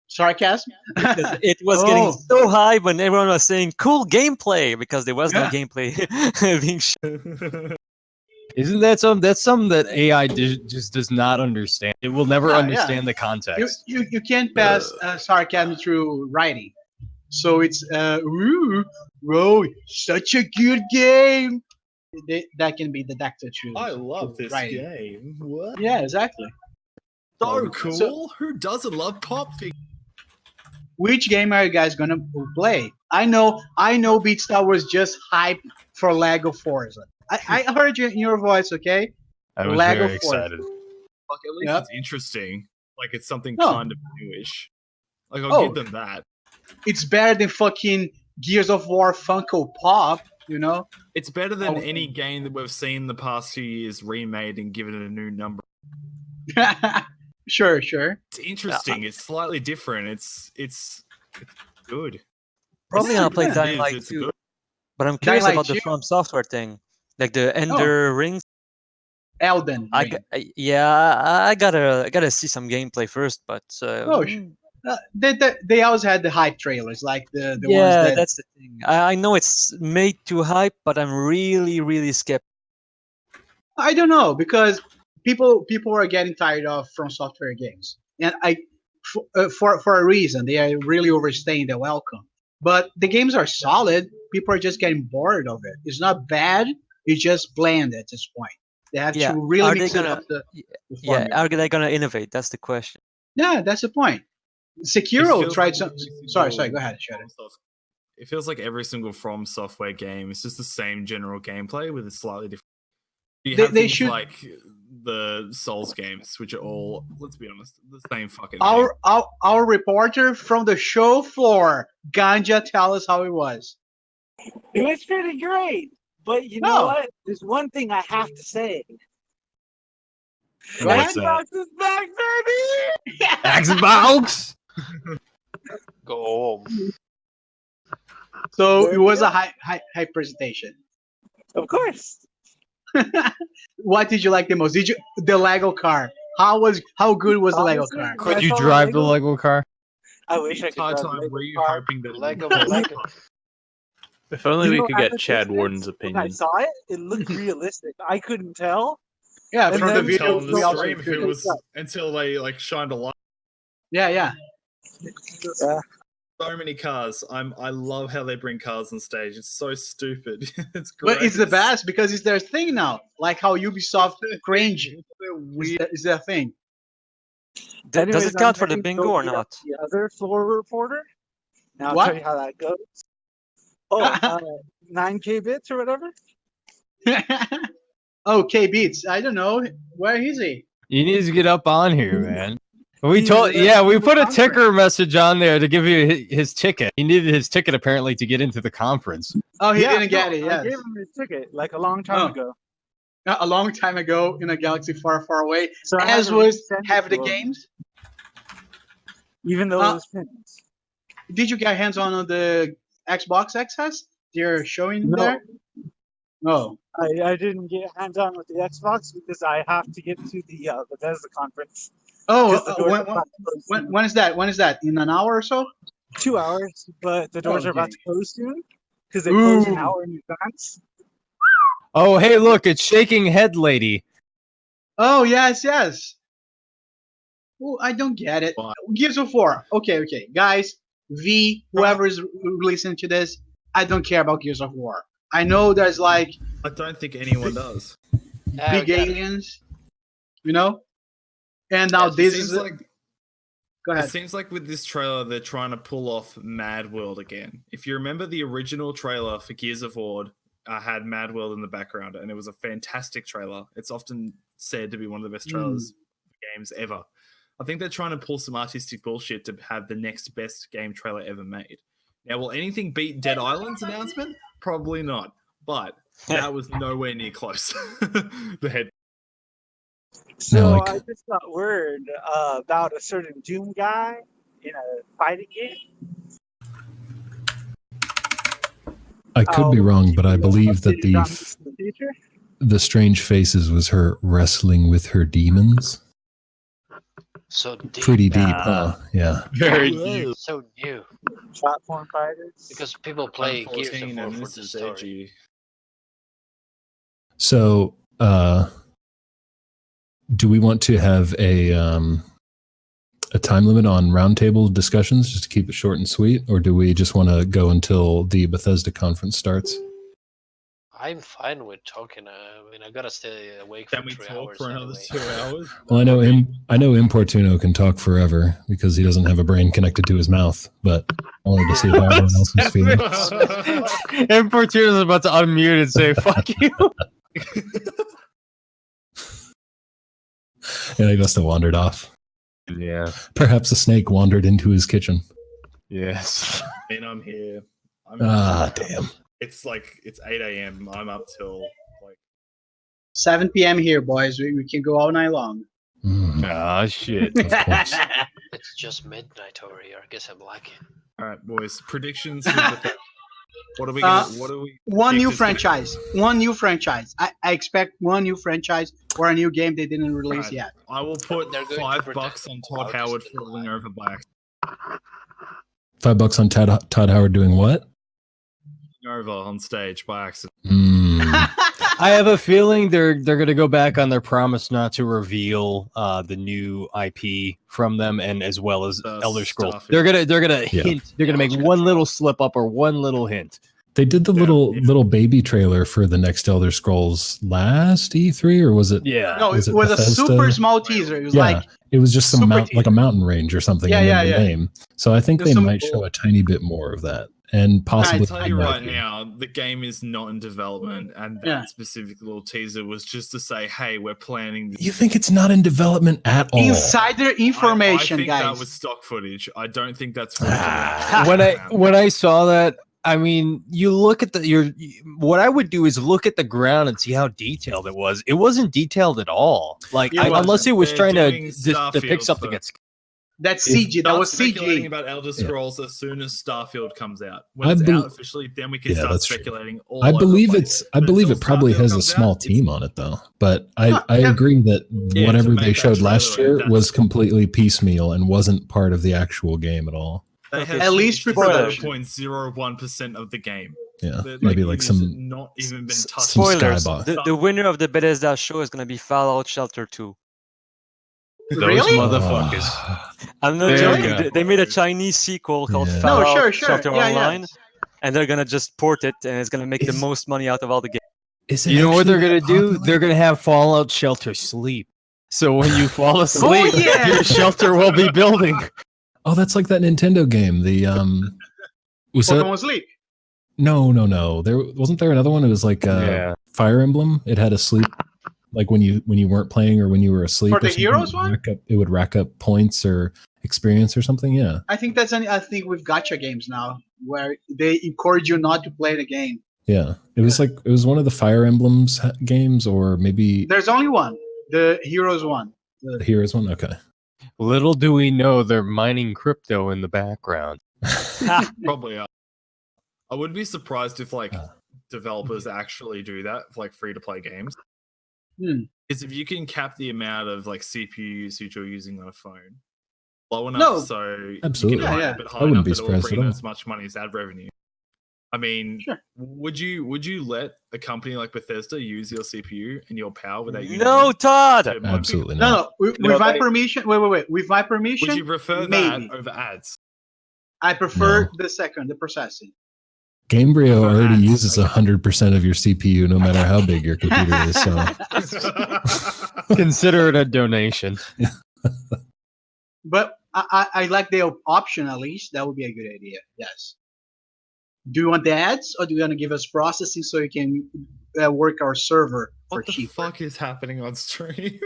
Sarcasm? Because it was getting Oh. so high when everyone was saying cool gameplay because there was no Yeah. gameplay being shown. Isn't that something? That's something that AI just does not understand. It will never Yeah, understand the You, context. you can't pass sarcasm through writing. So it's ooh, whoa, such a good game. That can be detected through. I love through this writing. game. What? Yeah, exactly. So cool. So- Who doesn't love pop figures? Which game are you guys gonna play? I know BeatStar was just hype for Lego Forza. I heard you in your voice, okay? I was Lego very Forza. excited. Like at least Yep. it's interesting. Like it's something No. kind of newish. Like I'll Oh. give them that. It's better than fucking Gears of War Funko Pop, you know? It's better than Oh. any game that we've seen the past few years remade and given it a new number. Sure. It's interesting. It's slightly different. It's good. Probably gonna play It's Dying Light it's 2. good. But I'm Dying curious Light about the 2? From Software thing, like the Ender Rings. Elden Ring. I gotta see some gameplay first, but Oh, they always had the hype trailers, like the ones yeah, that. that's the thing. I know it's made to hype, but I'm really skeptical. I don't know because people are getting tired of From Software games, and for a reason they are really overstaying their welcome. But the games are solid. People are just getting bored of it. It's not bad. It's just bland at this point. They have Yeah, to really are they mix it gonna? up. The Yeah, formula. are they gonna innovate? That's the question. Yeah, that's the point. It Sekiro feels tried like some. every Sorry, single go ahead, Shadow. From Soft- It feels like every single From Software game is just the same general gameplay with a slightly different. You They- have they things should- like the Souls games, which are all, let's be honest, the same fucking. Our reporter from the show floor, Ganja, tell us how it was. It was pretty great. But you No. know what? There's one thing I have to say. What's that? Xbox is back, baby! Xbox. Go home. So it was a high presentation. Of course. What did you like the most? The Lego car? How good was the Lego Honestly, car? when I Could you saw the drive the Lego car? I wish I could Entire drive time, the were you Lego car. hoping that Lego. If only You we know, could at get the Chad distance, Warden's when I opinion. saw it, it looked realistic. I couldn't tell. Yeah, And from the then video tell in we the also stream who couldn't. was until they like shined a light. Yeah. Yeah. So many cars. I love how they bring cars on stage. It's so stupid. It's great. But it's the best because it's their thing now. Like how Ubisoft cringe is their thing. Does Anyways, it count I'm for the ready to bingo go or beat up not? The other floor reporter. Now I'll What? tell you how that goes. Oh, 9K bits or whatever. Oh, K Beats. I don't know. Where is he? You need to get up on here, man. We He told, was at yeah, we the put a conference. ticker message on there to give you his ticket. He needed his ticket apparently to get into the conference. Oh, he Yeah, didn't get no, it. I Yes. gave him his ticket like a long time Oh. ago. a long time ago in a galaxy far, far away, So I as haven't was sent have it the to 'em. games. Even though it was finished. Did you get hands on the Xbox XS? They're showing No. there. No. I didn't get hands on with the Xbox because I have to get to the Bethesda conference. Oh, 'Cause the doors are when, about to close soon. when is that? When is that? In an hour or so? 2 hours, but the doors are about Okay. to close soon because they close an Ooh. hour in advance. Oh, hey, look, it's Shaking Head Lady. Oh yes, yes. Oh, I don't get it. Gears of War. Okay, guys. Whoever is listening to this, I don't care about Gears of War. I know there's like I don't think anyone does. big aliens, you know. And now this seems is like. Go ahead. It seems like with this trailer, they're trying to pull off Mad World again. If you remember the original trailer for Gears of War, had Mad World in the background, and it was a fantastic trailer. It's often said to be one of the best trailers games ever. I think they're trying to pull some artistic bullshit to have the next best game trailer ever made. Now, will anything beat Dead Island's announcement? Probably not. But that was nowhere near close. The head. So like- I just got word about a certain Doom guy in a fighting game. I could be wrong, but I believe that Updated on this in the future. the Strange Faces was her wrestling with her demons. So deep. Pretty deep, huh? Yeah. Very deep. So new. Platform fighters. Because people play I'm Gears 14 of War and for this the is story. edgy. So, do we want to have a time limit on roundtable discussions just to keep it short and sweet, or do we just want to go until the Bethesda conference starts? I'm fine with talking. I mean, I gotta stay awake Can for we 3 talk hours for another anyway. 2 hours? Well, I know Importuno can talk forever because he doesn't have a brain connected to his mouth, but I wanted to see how everyone else was feeling. Importuno is about to unmute and say, fuck you. Yeah, he must have wandered off. Yeah. Perhaps a snake wandered into his kitchen. Yes. I mean, I'm here. Damn. It's 8 a.m. I'm up till 7 p.m. here, boys. We can go all night long. Ah, shit. It's just midnight over here. I guess I'm lucky. All right, boys. Predictions. For Bethesda. What are we gonna? What are we? One new predict is gonna- franchise. One new franchise. I expect one new franchise or a new game they didn't release Right. yet. I will put They're going to $5 protect on the Todd cloud Howard just falling over by $5 on Todd Howard doing what? over on stage by accident. I have a feeling they're going to go back on their promise not to reveal the new IP from them, and as well as Elder Scrolls. Starfield. They're gonna Yeah. hint. They're gonna make one little slip up or one little hint. They did the little baby trailer for the next Elder Scrolls last E3, or was it? Yeah. No, it it was a Bethesda? super small teaser. It was Yeah, like it was just some super like a mountain range or something Yeah, in yeah, the yeah. name. So I think Just they some- might show a tiny bit more of that, and possibly. I tell you right now, the game is not in development, and that Yeah. specific little teaser was just to say, "Hey, we're planning this." You think it's not in development at all? insider information, I think guys. that was stock footage. I don't think that's footage. of the actual game. when I saw that, I mean, you look at what I would do is look at the ground and see how detailed it was. It wasn't detailed at all. Like It wasn't. unless it was They're trying to doing depict Starfield something for- that's That's CG. That Start was speculating CG. about Elder Scrolls as soon as Starfield comes out. When I it's bel- out officially, then we can Yeah, start that's true. speculating. All I over the believe place. I But believe until it probably Starfield has a comes small out, team on it though. But I yeah. agree that Yeah, whatever to they make that showed last trailer, year that's- was completely piecemeal and wasn't part of the actual game at all. They have At least finished pre-production. 0.01% of the game. Yeah, The- maybe it like has some not even been touched. some Spoilers. skybox. The winner of the Bethesda show is gonna be Fallout Shelter 2. those Really? motherfuckers. I'm not There joking. you go. They made a Chinese sequel called Yeah. Fallout No, sure. Shelter Yeah, yeah. Online, and they're gonna just port it, and it's gonna make the most money out of all the games. Is it You know what actually they're gonna that do? popular? They're gonna have Fallout Shelter sleep. So when you fall asleep, yeah. your shelter will be building. Oh, that's like that Nintendo game. The was that Pokemon Sleep. no. There wasn't there another one. It was like Fire Emblem. It had a sleep, like when you weren't playing or when you were asleep. For or the something, Heroes it would one? it would rack up points or experience or something. Yeah. I think with gacha games now, where they encourage you not to play the game. Yeah, it was one of the Fire Emblems games, or maybe There's only one, the Heroes one. the Heroes one. Okay. Little do we know they're mining crypto in the background. Probably are. I would be surprised if like developers actually do that for like free to play games. Because if you can cap the amount of like CPU usage you're using on a phone low enough so Absolutely. you can Yeah, run it, but I high wouldn't enough be that it will surprised bring at in all. as much money as ad revenue. I mean, would you let a company like Bethesda use your CPU and your power without you? No, Todd. Absolutely No, not. no. With my permission. Wait. With my permission. Would you prefer maybe. that over ads? I prefer the second, the processing. Gamebryo already uses 100% of your CPU, no matter how big your computer is. So Consider it a donation. But I like the option at least. That would be a good idea. Yes. Do you want the ads, or do you want to give us processing so you can work our server for What the cheap? fuck is happening on stream?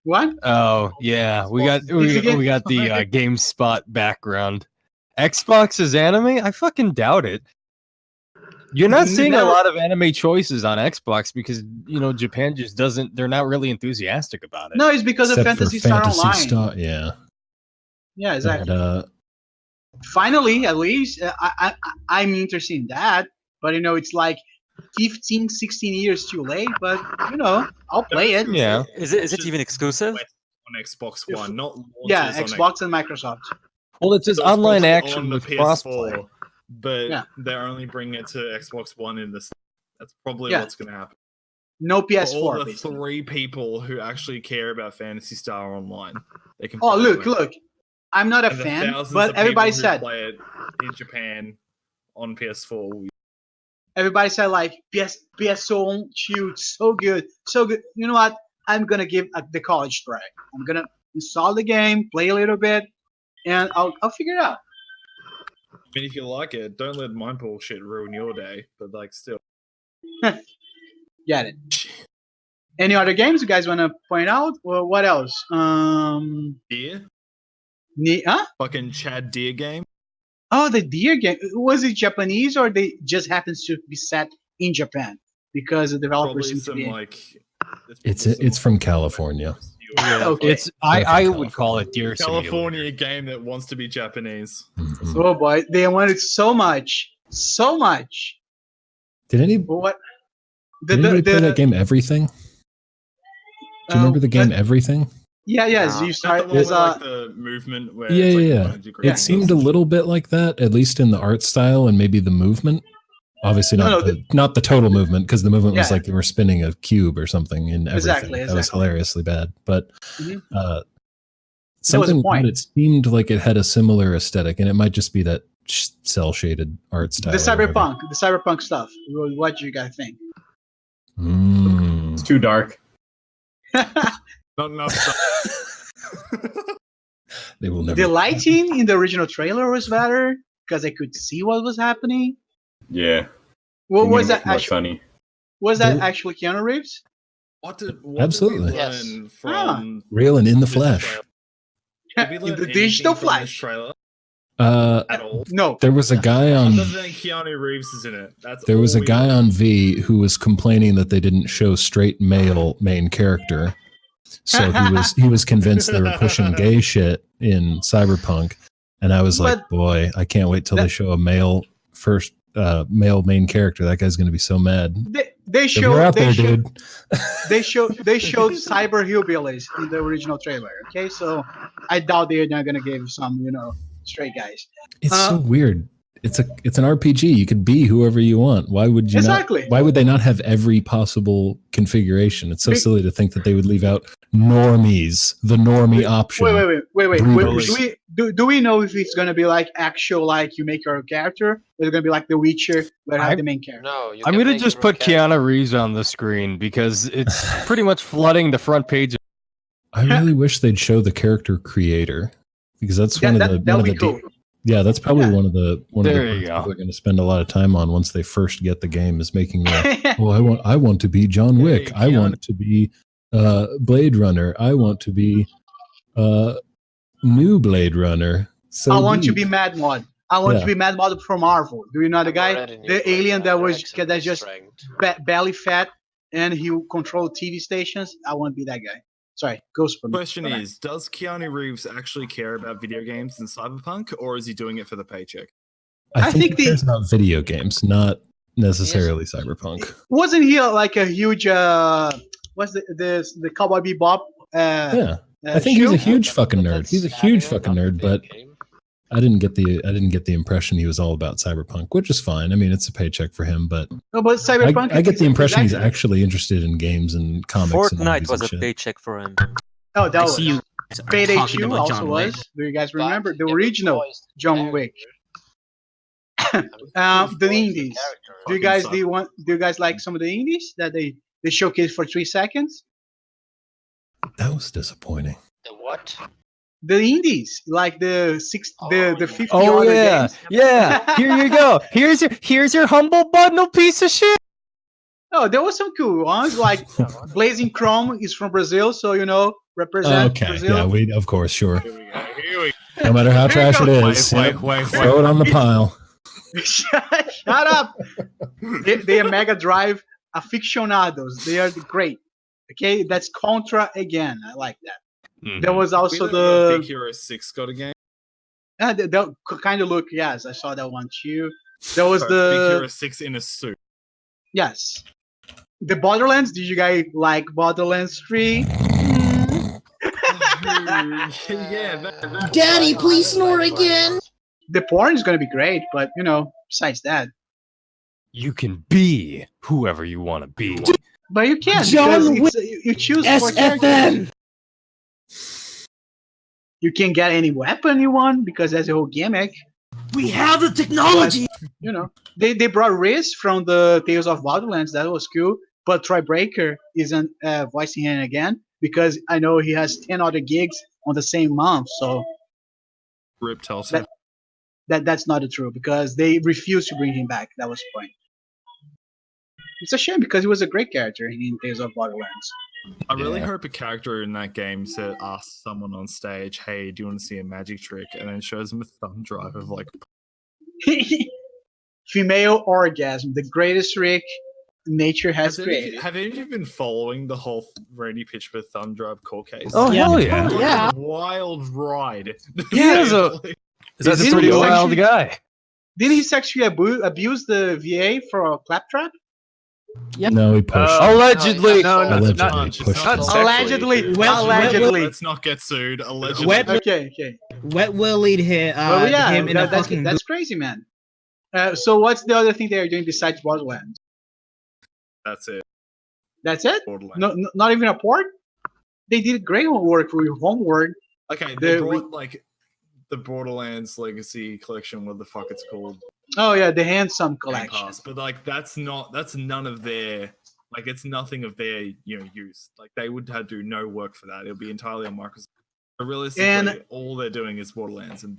What? Oh yeah, we got the GameSpot background. Xbox is anime? I fucking doubt it. You're not seeing a lot of anime choices on Xbox because Japan just doesn't. They're not really enthusiastic about it. No, it's because of except for Phantasy Star Phantasy Online. Star, yeah. Yeah, exactly. And, Finally, at least, I'm interested in that. But it's like 15, 16 years too late. But I'll play it. Yeah. Is it even exclusive? On Xbox One, not Yeah, launches on Xbox and Microsoft. Well, it's just So it's online probably action on the with PS4, crossplay. but they're only bringing it to Xbox One in this. That's probably Yeah. what's going to happen. No For PS4. all the basically. 3 people who actually care about Phantasy Star Online, they can. Oh, play look. it. I'm not a And the fan, thousands but of everybody people who said play it in Japan on PS4. like PS Shield so good. You know what? I'm gonna give the college try. I'm gonna install the game, play a little bit, and I'll figure it out. I mean, if you like it, don't let my bullshit ruin your day. But like, still, Get it. Any other games you guys want to point out? Well, what else? Deer, Huh? fucking Chad Deer game. Oh, the Deer game. Was it Japanese, or they just happens to be set in Japan because the developers Probably seem to some be. like. it's from California. Okay. It's I would call it Deer Simulator. California game that wants to be Japanese. Oh boy, they wanted so much. Did What? anybody play that game Everything? Do you remember the game Everything? Yeah, you Is that the start. one There's with, like the movement where Yeah, it's like yeah. 100 degrees? It seemed a little bit like that, at least in the art style and maybe the movement. Obviously not not the total movement, because the movement was Yeah. like they were spinning a cube or something in everything. Exactly, That was exactly. hilariously bad. But Mhm. something point. about it seemed like it had a similar aesthetic, and it might just be that cell shaded art style. the or whatever. cyberpunk stuff. What do you guys think? It's too dark. Not enough. They will never. The lighting in the original trailer was better because I could see what was happening. Yeah. What You was make that? more Actually, sunny. was that actually Keanu Reeves? What did Absolutely. we learn Ah. from Real and in the this flesh. trailer? Did we learn The anything digital from this flash. trailer At all? No. There was a guy on. Other than Keanu Reeves is in it. That's There was all a we guy learned. on V who was complaining that they didn't show straight male main character. So he was convinced they were pushing gay shit in Cyberpunk, and I was like, But boy, I can't wait till they show a male main character. That guy's gonna be so mad. They So you're out there, dude. they showed cyber hillbillies in the original trailer. Okay, so I doubt they're not gonna give some straight guys. It's so weird. It's an RPG. You could be whoever you want. Why would you Exactly. not? Why would they not have every possible configuration? It's so Be- silly to think that they would leave out normies, the normie option. Wait. Brutally. Do we know if it's gonna be like actual, like you make your character, or it's gonna be like The Witcher where you have the main character? No, I'm gonna just put Keanu Reeves on the screen because it's pretty much flooding the front page. I really wish they'd show the character creator, because that's Yeah, one that of would the be cool. yeah, that's probably one of the There you parts go. people are going to spend a lot of time on once they first get the game, is making I want to be John Wick. I want to be Blade Runner. I want to be new Blade Runner. So I want to deep. be Mad Mod. I want Yeah. to be Mad Model from Marvel. Do you know the guy, already knew the alien that was Jackson that's just strength. belly fat and he controlled TV stations? I want to be that guy. Sorry, Ghost for me. Question is, does Keanu Reeves actually care about video games in Cyberpunk, or is he doing it for the paycheck? I think he cares about video games, not necessarily Cyberpunk. Wasn't he like a huge what's the Cowboy Bebop? Yeah, I think he's a huge fucking nerd. He's a huge fucking nerd, but I didn't get the impression he was all about Cyberpunk, which is fine. I mean, it's a paycheck for him, but No, but Cyberpunk. I get the impression he's exactly. actually interested in games and comics. and Fortnite movies was and a shit. paycheck for him. Oh, that I was see you Payday talking 2 about also John Wick. was. Do you guys remember the original John Wick? The indies. Do you guys like some of the indies that they showcased for 3 seconds? That was disappointing. The what? The indies, like the 50 Oh other yeah, games. yeah. Here you go. Here's your humble bundle, piece of shit. Oh, there was some cool ones. Like Blazing Chrome is from Brazil, so represent Okay, Brazil. yeah, we of course, sure. No matter how trash it is, Wait, yep, throw it on the pile. Shut up! They are Mega Drive aficionados. They are great. Okay, that's Contra again. I like that. There was also Big the Hero 6 got a game. that kind of look. Yes, I saw that one too. There was Big Hero the 6 in a suit. yes, the Borderlands. Did you guys like Borderlands 3? Yeah, that. Daddy, please snore again. The porn is gonna be great, but besides that, You can be whoever you want to be. but you can't. John because you choose for characters. You can't get any weapon you want because that's a whole gimmick. We have the technology. They brought Riz from the Tales of Borderlands. That was cool. But Troy Breaker isn't voicing him again because I know he has 10 other gigs on the same month. So Rip Tulsa. that's not true because they refused to bring him back. That was the point. It's a shame because he was a great character in Tales of Borderlands. I really hope a character in that game asks someone on stage, "Hey, do you want to see a magic trick?" and then shows them a thumb drive of like. Female orgasm, the greatest trick nature has created. Have any of you been following the whole Randy Pitchford thumb drive court case? Oh, hell yeah. Yeah. Wild ride. He's a pretty wild guy. Didn't he sexually abuse the VA for a claptrap? No, he pushed. Allegedly. Allegedly pushed. Allegedly. Let's not get sued. Allegedly. Okay. Wet Willie hit Well, yeah, him in a that's fucking. crazy, man. So what's the other thing they are doing besides Borderlands? That's it. That's it? Borderlands. No, not even a port? They did great homework for your homework. Okay, they brought like the Borderlands Legacy Collection, what the fuck it's called. Oh yeah, the Handsome Game Collection. Pass, but like that's none of their it's nothing of their use. Like they would have to do no work for that. It'll be entirely on Microsoft. But realistically, all they're doing is Borderlands, and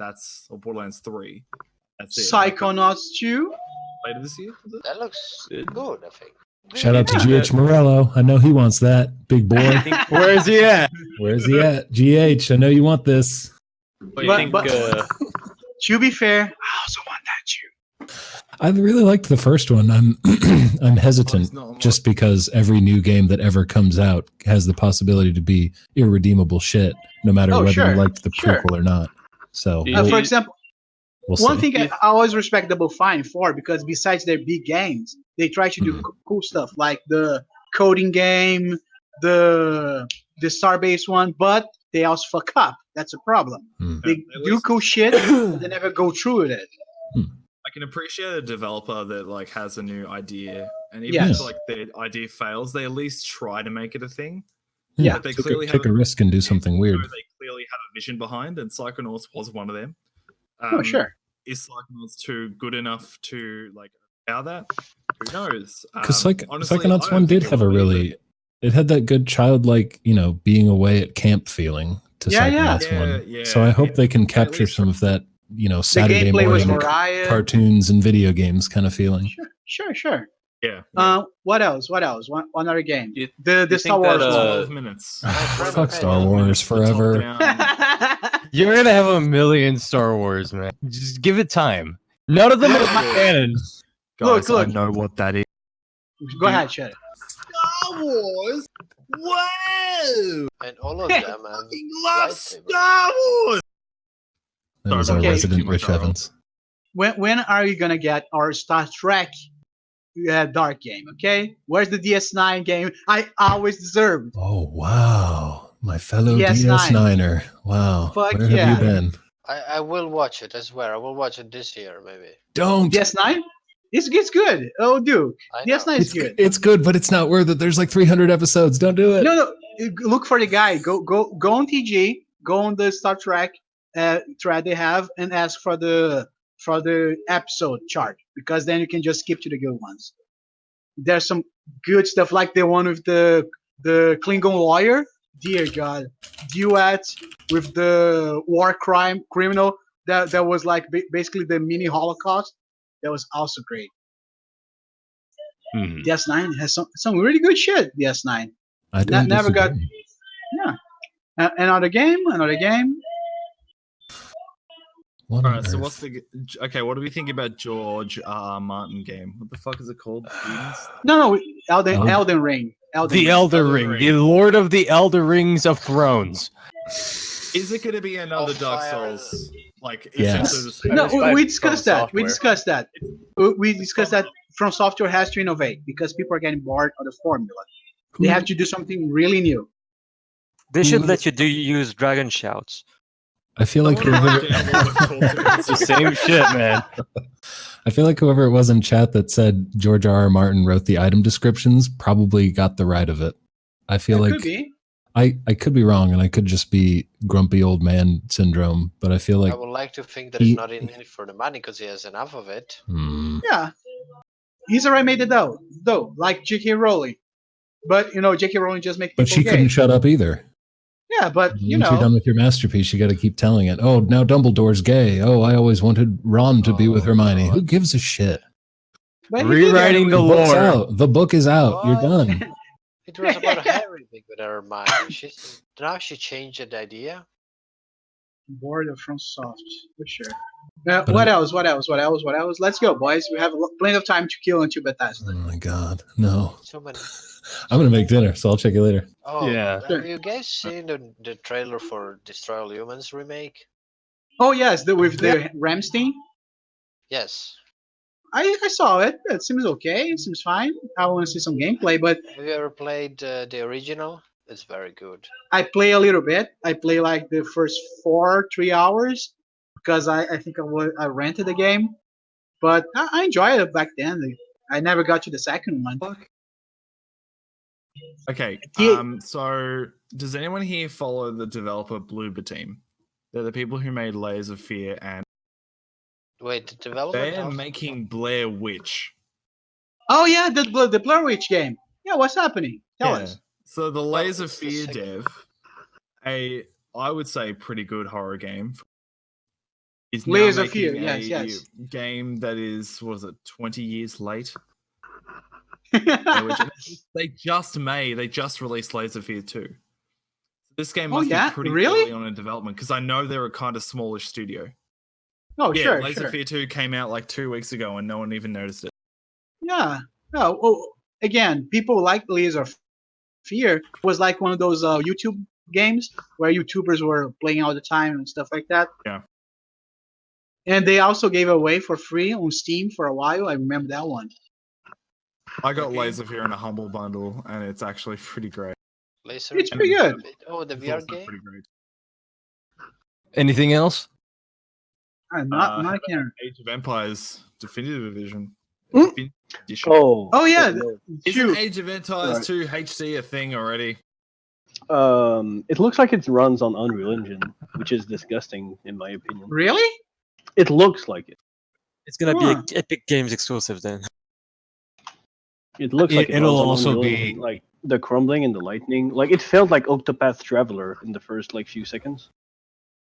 or Borderlands 3. That's it. Psychonauts 2. Later this year. Is it? That looks good, I think. Shout out to GH Morello. I know he wants that. Big boy. Where is he at? Where's he at? GH, I know you want this. But to be fair, I also want that too. I really liked the first one. I'm hesitant just because every new game that ever comes out has the possibility to be irredeemable shit, no matter whether you liked the prequel or not. So, for example, we'll one see. thing I always respect Double Fine for, because besides their big games, they try to do cool stuff like the coding game, the Starbase one, but they also fuck up. That's a problem. They do cool shit, but they never go through with it. I can appreciate a developer that has a new idea, and even if the idea fails, they at least try to make it a thing. Yeah, But they clearly take a risk and do something weird. They clearly have a vision behind, and Psychonauts was one of them. Oh, sure. Is Psychonauts 2 good enough to allow that? Who knows? Because honestly, Psychonauts I don't 1 did think have a really, it had that good childlike, being away at camp feeling to Psychonauts 1. Yeah, so I hope they can capture some of that, Saturday morning cartoons and video games kind of feeling. Sure. Yeah. What else? One other game. The Star Wars. 12 minutes. Fuck Star Wars forever. You're gonna have a million Star Wars, man. Just give it time. None of them are canon. Guys, Look. I know what that is. Go ahead, Shed. Star Wars. Whoa! And all of them have Love lightsabers. Star Wars. That was our Okay. resident Rich Evans. When are you gonna get our Star Trek Dark game? Okay, where's the DS9 game I always deserved? Oh wow, my fellow DS9. DS9er. Wow, Fuck where yeah. have you been? I will watch it, I swear. I will watch it this year, maybe. Don't. DS9? It's good. Oh, dude, I know. DS9 is good. It's good, but it's not worth it. There's like 300 episodes. Don't do it. No. Look for the guy. Go on TG. Go on the Star Trek thread they have and ask for the episode chart, because then you can just skip to the good ones. There's some good stuff like the one with the Klingon lawyer. Dear God, duet with the war criminal that was like basically the mini Holocaust. That was also great. DS9 has some really good shit. DS9. I didn't Never got. disagree. Yeah. Another game. What All on right, so earth? what's the okay? What do we think about George R. R. Martin game? What the fuck is it called? Students? No, Elden Ring. The Elder Ring, the Lord of the Elder Rings of Thrones. Is it going to be another Dark Souls? Like, Yes. essentially the same? No, we discussed that. We Software. discussed that. We discussed that From Software has to innovate because people are getting bored of the formula. They have to do something really new. They should let you use dragon shouts. I feel like whoever, It's the same shit, man. I feel like whoever it was in chat that said George R. R. Martin wrote the item descriptions probably got the right of it. I feel It like could be. I could be wrong, and I could just be grumpy old man syndrome, but I feel like I would like to think that he- he's not in it for the money because he has enough of it. Yeah. He's already made it though, like J.K. Rowling. But J.K. Rowling just makes but people she gay. couldn't shut up either. Yeah, but Once you're done with your masterpiece, you got to keep telling it. Oh, now Dumbledore's gay. Oh, I always wanted Ron to be with Hermione. Who gives a shit? but he did Rewriting the anyway. book's lore. out. The book is out. You're done. It was about Harry being with her mind. Now she changed the idea. Board of FromSoft, for sure. But What else? Let's go, boys. We have plenty of time to kill until Bethesda. Oh my god, no! So many. I'm gonna make dinner, so I'll check you later. Oh, Yeah. Have you guys seen the trailer for Destroy All Humans remake? Oh yes, with the Ramstein. Yes. I saw it. It seems okay. It seems fine. I want to see some gameplay, but Have you ever played the original? It's very good. I play a little bit. I play like the first 3 hours because I think I rented the game, but I enjoyed it back then. I never got to the second one. Okay. So does anyone here follow the developer Bloober Team? They're the people who made Layers of Fear, and Wait, the development? they're of- making Blair Witch. Oh yeah, the Blair Witch game. Yeah, what's happening? Tell us. So the Layers of it's the Fear second- dev, I would say pretty good horror game. Is Layers now of Fear, making yes, a yes. game that is, what is it, 20 years late? Blair Witch. they just released Layers of Fear 2. This game Oh, must yeah? be pretty Really? early on in development because I know they're a kind of smallish studio. Oh yeah, sure, Layers sure. of Fear 2 came out like 2 weeks ago and no one even noticed it. Yeah. No. Oh, again, people like Layers of Fear. It was like one of those YouTube games where YouTubers were playing all the time and stuff like that. Yeah. And they also gave away for free on Steam for a while. I remember that one. I got Layers of Fear in a humble bundle and it's actually pretty great. Laser It's pretty good. Oh, the It's VR also game? pretty great. Anything else? Not how I can't. Age of Empires Definitive Edition. Hmm? Edition. Oh yeah. Isn't Age of Empires Right. 2 HD a thing already? It looks like it runs on Unreal Engine, which is disgusting in my opinion. Really? It looks like it. It's gonna Huh. be a Epic Games exclusive then. It looks like It'll runs on also Unreal be- Engine, like the crumbling and the lightning. Like it felt like Octopath Traveler in the first like few seconds.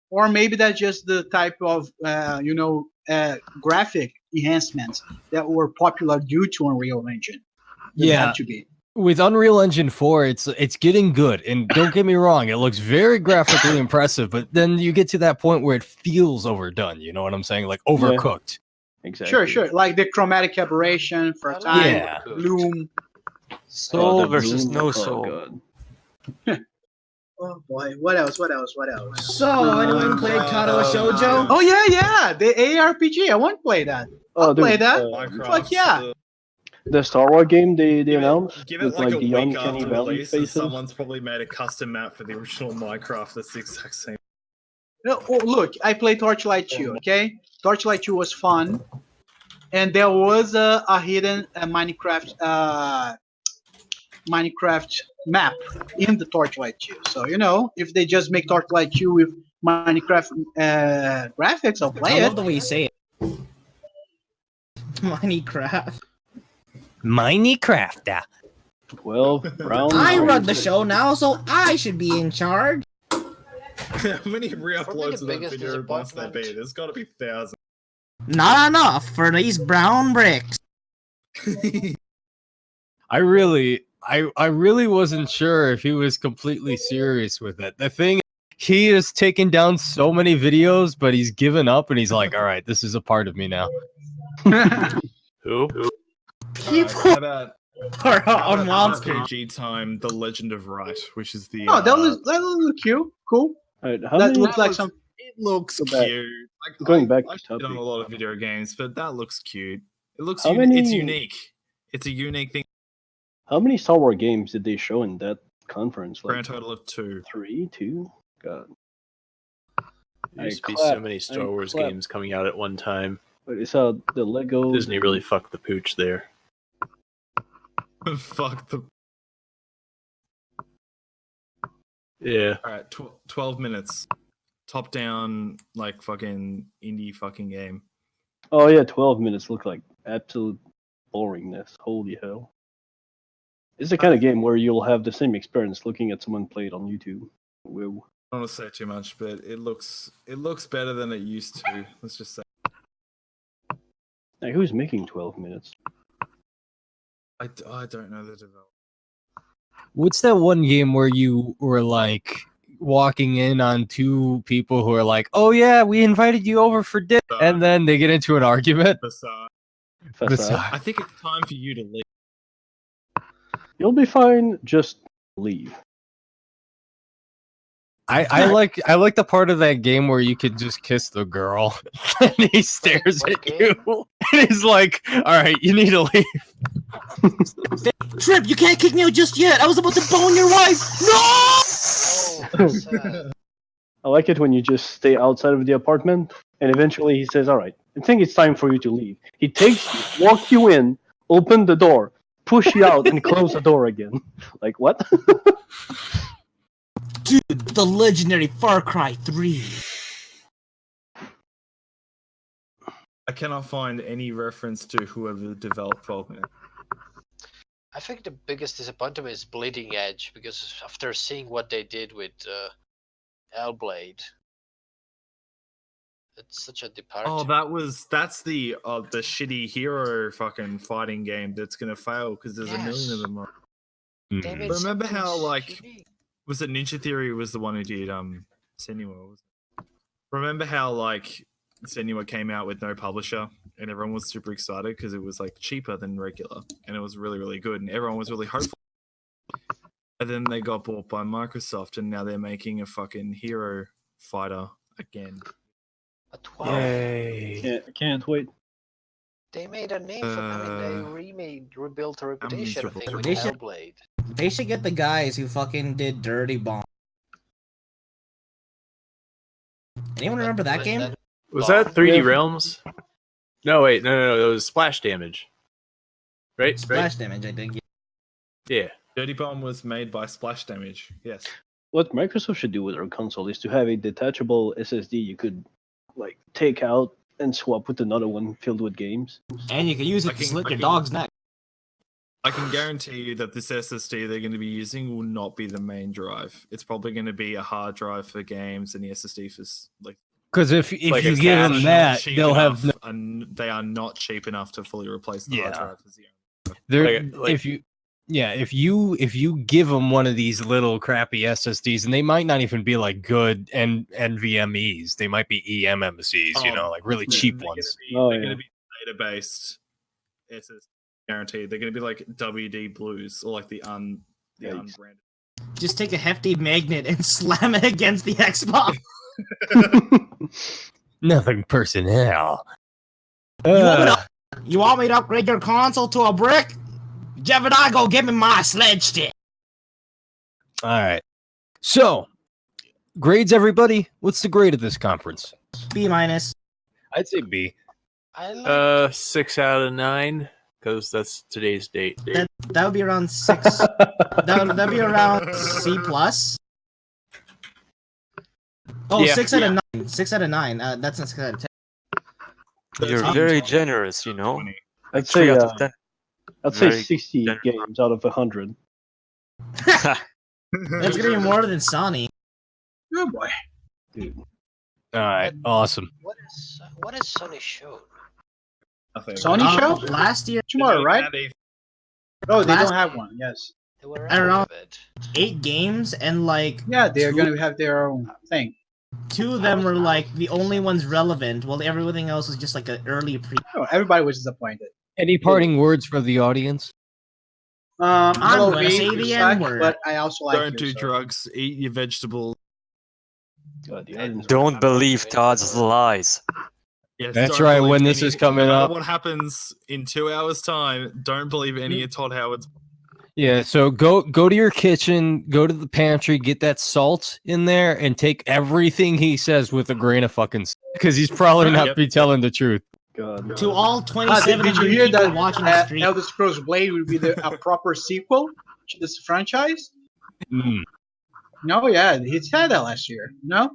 Or maybe that's just the type of graphic enhancements that were popular due to Unreal Engine. Doesn't Yeah. have to be. with Unreal Engine 4, it's getting good, and don't get me wrong, it looks very graphically impressive, but then you get to that point where it feels overdone. You know what I'm saying? Like overcooked. Exactly. Sure. Like the chromatic aberration for a time, Yeah. bloom. Soul the versus Bloom- no oh, soul. God. Oh boy, what else? So, anyone played Katawa Shoujo? Oh yeah, the ARPG. I want to play that. I'll dude, play that. Minecraft, Fuck yeah. The Star Wars game they announced Give it with like like a the week uncanny after valley release, and faces. someone's probably made a custom map for the original Minecraft that's the exact same. No, oh, look, I played Torchlight 2. Okay, Torchlight 2 was fun, and there was a hidden Minecraft map in the Torchlight 2. So if they just make Torchlight 2 with Minecraft graphics, I'll play I it. love the way you say it. Minecraft. Minecraft. 12 rounds. I run the show now, so I should be in charge. How many re-uploads of that biggest video must there be? There's got to be thousands. Not enough for these brown bricks. I really wasn't sure if he was completely serious with it. The thing, he has taken down so many videos, but he's given up and he's like, all right, this is a part of me now. Who? People How about are on monster. RPG time, The Legend of Right, which is the. Oh, that look cute. Cool. How That many, looks like some. It looks Go back. cute. Going back to I topic. on a lot of video games, but that looks cute. It looks. How It's many- unique. It's a unique thing. How many Star Wars games did they show in that conference? Like Grand total of 2. 3, 2? God. There used to I be so clap. many I Star Wars clap. games coming out at one time. But it's the Lego. Disney really fucked the pooch there. Fuck the. Yeah. All right, 12 minutes. Top down, like fucking indie fucking game. Oh yeah, 12 minutes look like absolute boringness. Holy hell! It's the kind of game where you'll have the same experience looking at someone play it on YouTube. Whoa. I don't want to say too much, but it looks better than it used to. Let's just say. Now, who's making 12 minutes? I don't know the developer. What's that one game where you were like walking in on two people who are like, oh yeah, we invited you over for dinner, and then they get into an argument? Facade. I think it's time for you to leave. You'll be fine. Just leave. I like the part of that game where you could just kiss the girl and he stares at you and he's like, all right, you need to leave. Trip, you can't kick me out just yet. I was about to bone your wife. No! I like it when you just stay outside of the apartment and eventually he says, all right, I think it's time for you to leave. He takes you, walk you in, open the door, push you out, and close the door again. Like, what? Dude, the legendary Far Cry 3. I cannot find any reference to whoever developed 12 minutes. I think the biggest disappointment is Bleeding Edge, because after seeing what they did with Hellblade, it's such a departure. Oh, that's the shitty hero fucking fighting game that's gonna fail because there's a million of them. Damn it, Remember something how unique. was it Ninja Theory was the one who did Senua? Remember how Senua came out with no publisher and everyone was super excited because it was cheaper than regular and it was really, really good and everyone was really hopeful. And then they got bought by Microsoft and now they're making a fucking hero fighter again. Yay. Can't wait. They made a name for they rebuilt a reputation, I think, with They should- Hellblade. They should get the guys who fucking did Dirty Bomb. Anyone remember that game? Was that 3D Realms? No, wait, no. It was Splash Damage. Right? Splash Damage, I think. Yeah. Dirty Bomb was made by Splash Damage. Yes. What Microsoft should do with their console is to have a detachable SSD you could take out and swap with another one filled with games. And you can use it to slit your dog's neck. I can guarantee you that this SSD they're going to be using will not be the main drive. It's probably going to be a hard drive for games and the SSD for Because if you it's give them not that, cheap they'll enough, have and they are not cheap enough to fully replace the hard drive. They're, if you Yeah, if you give them one of these little crappy SSDs, and they might not even be like good NVMe's, they might be eMMC's, like really cheap ones. They're going to be data based SSD, guaranteed. They're going to be like WD Blues or like the unbranded. Just take a hefty magnet and slam it against the Xbox. Nothing personnel. You want me to upgrade your console to a brick? Jebediah, go give me my sledge stick. All right. So, grades, everybody. What's the grade of this conference? B-. I'd say B. 6 out of 9, because that's today's date. That would be around 6. that'd be around C+. Oh, Yeah. 6 out of 9. 6 out of 9. That's not 6 out of 10. You're very generous, you know. I'd 3 say out of 10. I'd say Very 60 games out of 100. That's gonna be more than Sony. Oh boy. Dude. All right. Awesome. What is Sony show? Sony show? Last year. Tomorrow, right? Oh, they Last- don't have one. Yes. I don't know. 8 games and like. Yeah, they're going to have their own thing. 2 of them were like the only ones relevant, while everything else was just like an early pre. Oh, everybody was disappointed. Any parting words for the audience? I'm hello, gonna V, say you the suck, N-word. but I also like Don't you, do so. drugs. Eat your vegetables. Don't believe Todd's lies. Yes, That's don't right, believe when this is coming no matter up. What happens in 2 hours' time? Don't believe any of Todd Howard's. Yeah, so go to your kitchen, go to the pantry, get that salt in there, and take everything he says with a grain of fucking because he's probably not be telling the truth. God. To all 27 Did you of you hear people that watching the stream. Elder Scrolls Blade would be a proper sequel to this franchise? No, yeah, he said that last year. No?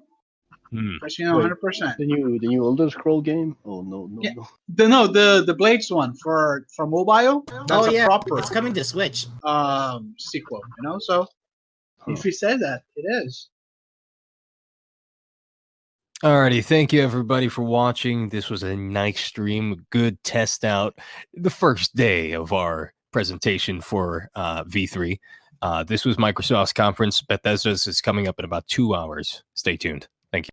Yes, you know, 100%. The new Elder Scroll game? Oh no. The Blades one for mobile. That's a proper it's coming to Switch. Sequel. So if he said that, it is. Alrighty, thank you everybody for watching. This was a nice stream, a good test out. The first day of our presentation for V3. This was Microsoft's conference. Bethesda's is coming up in about 2 hours. Stay tuned. Thank you.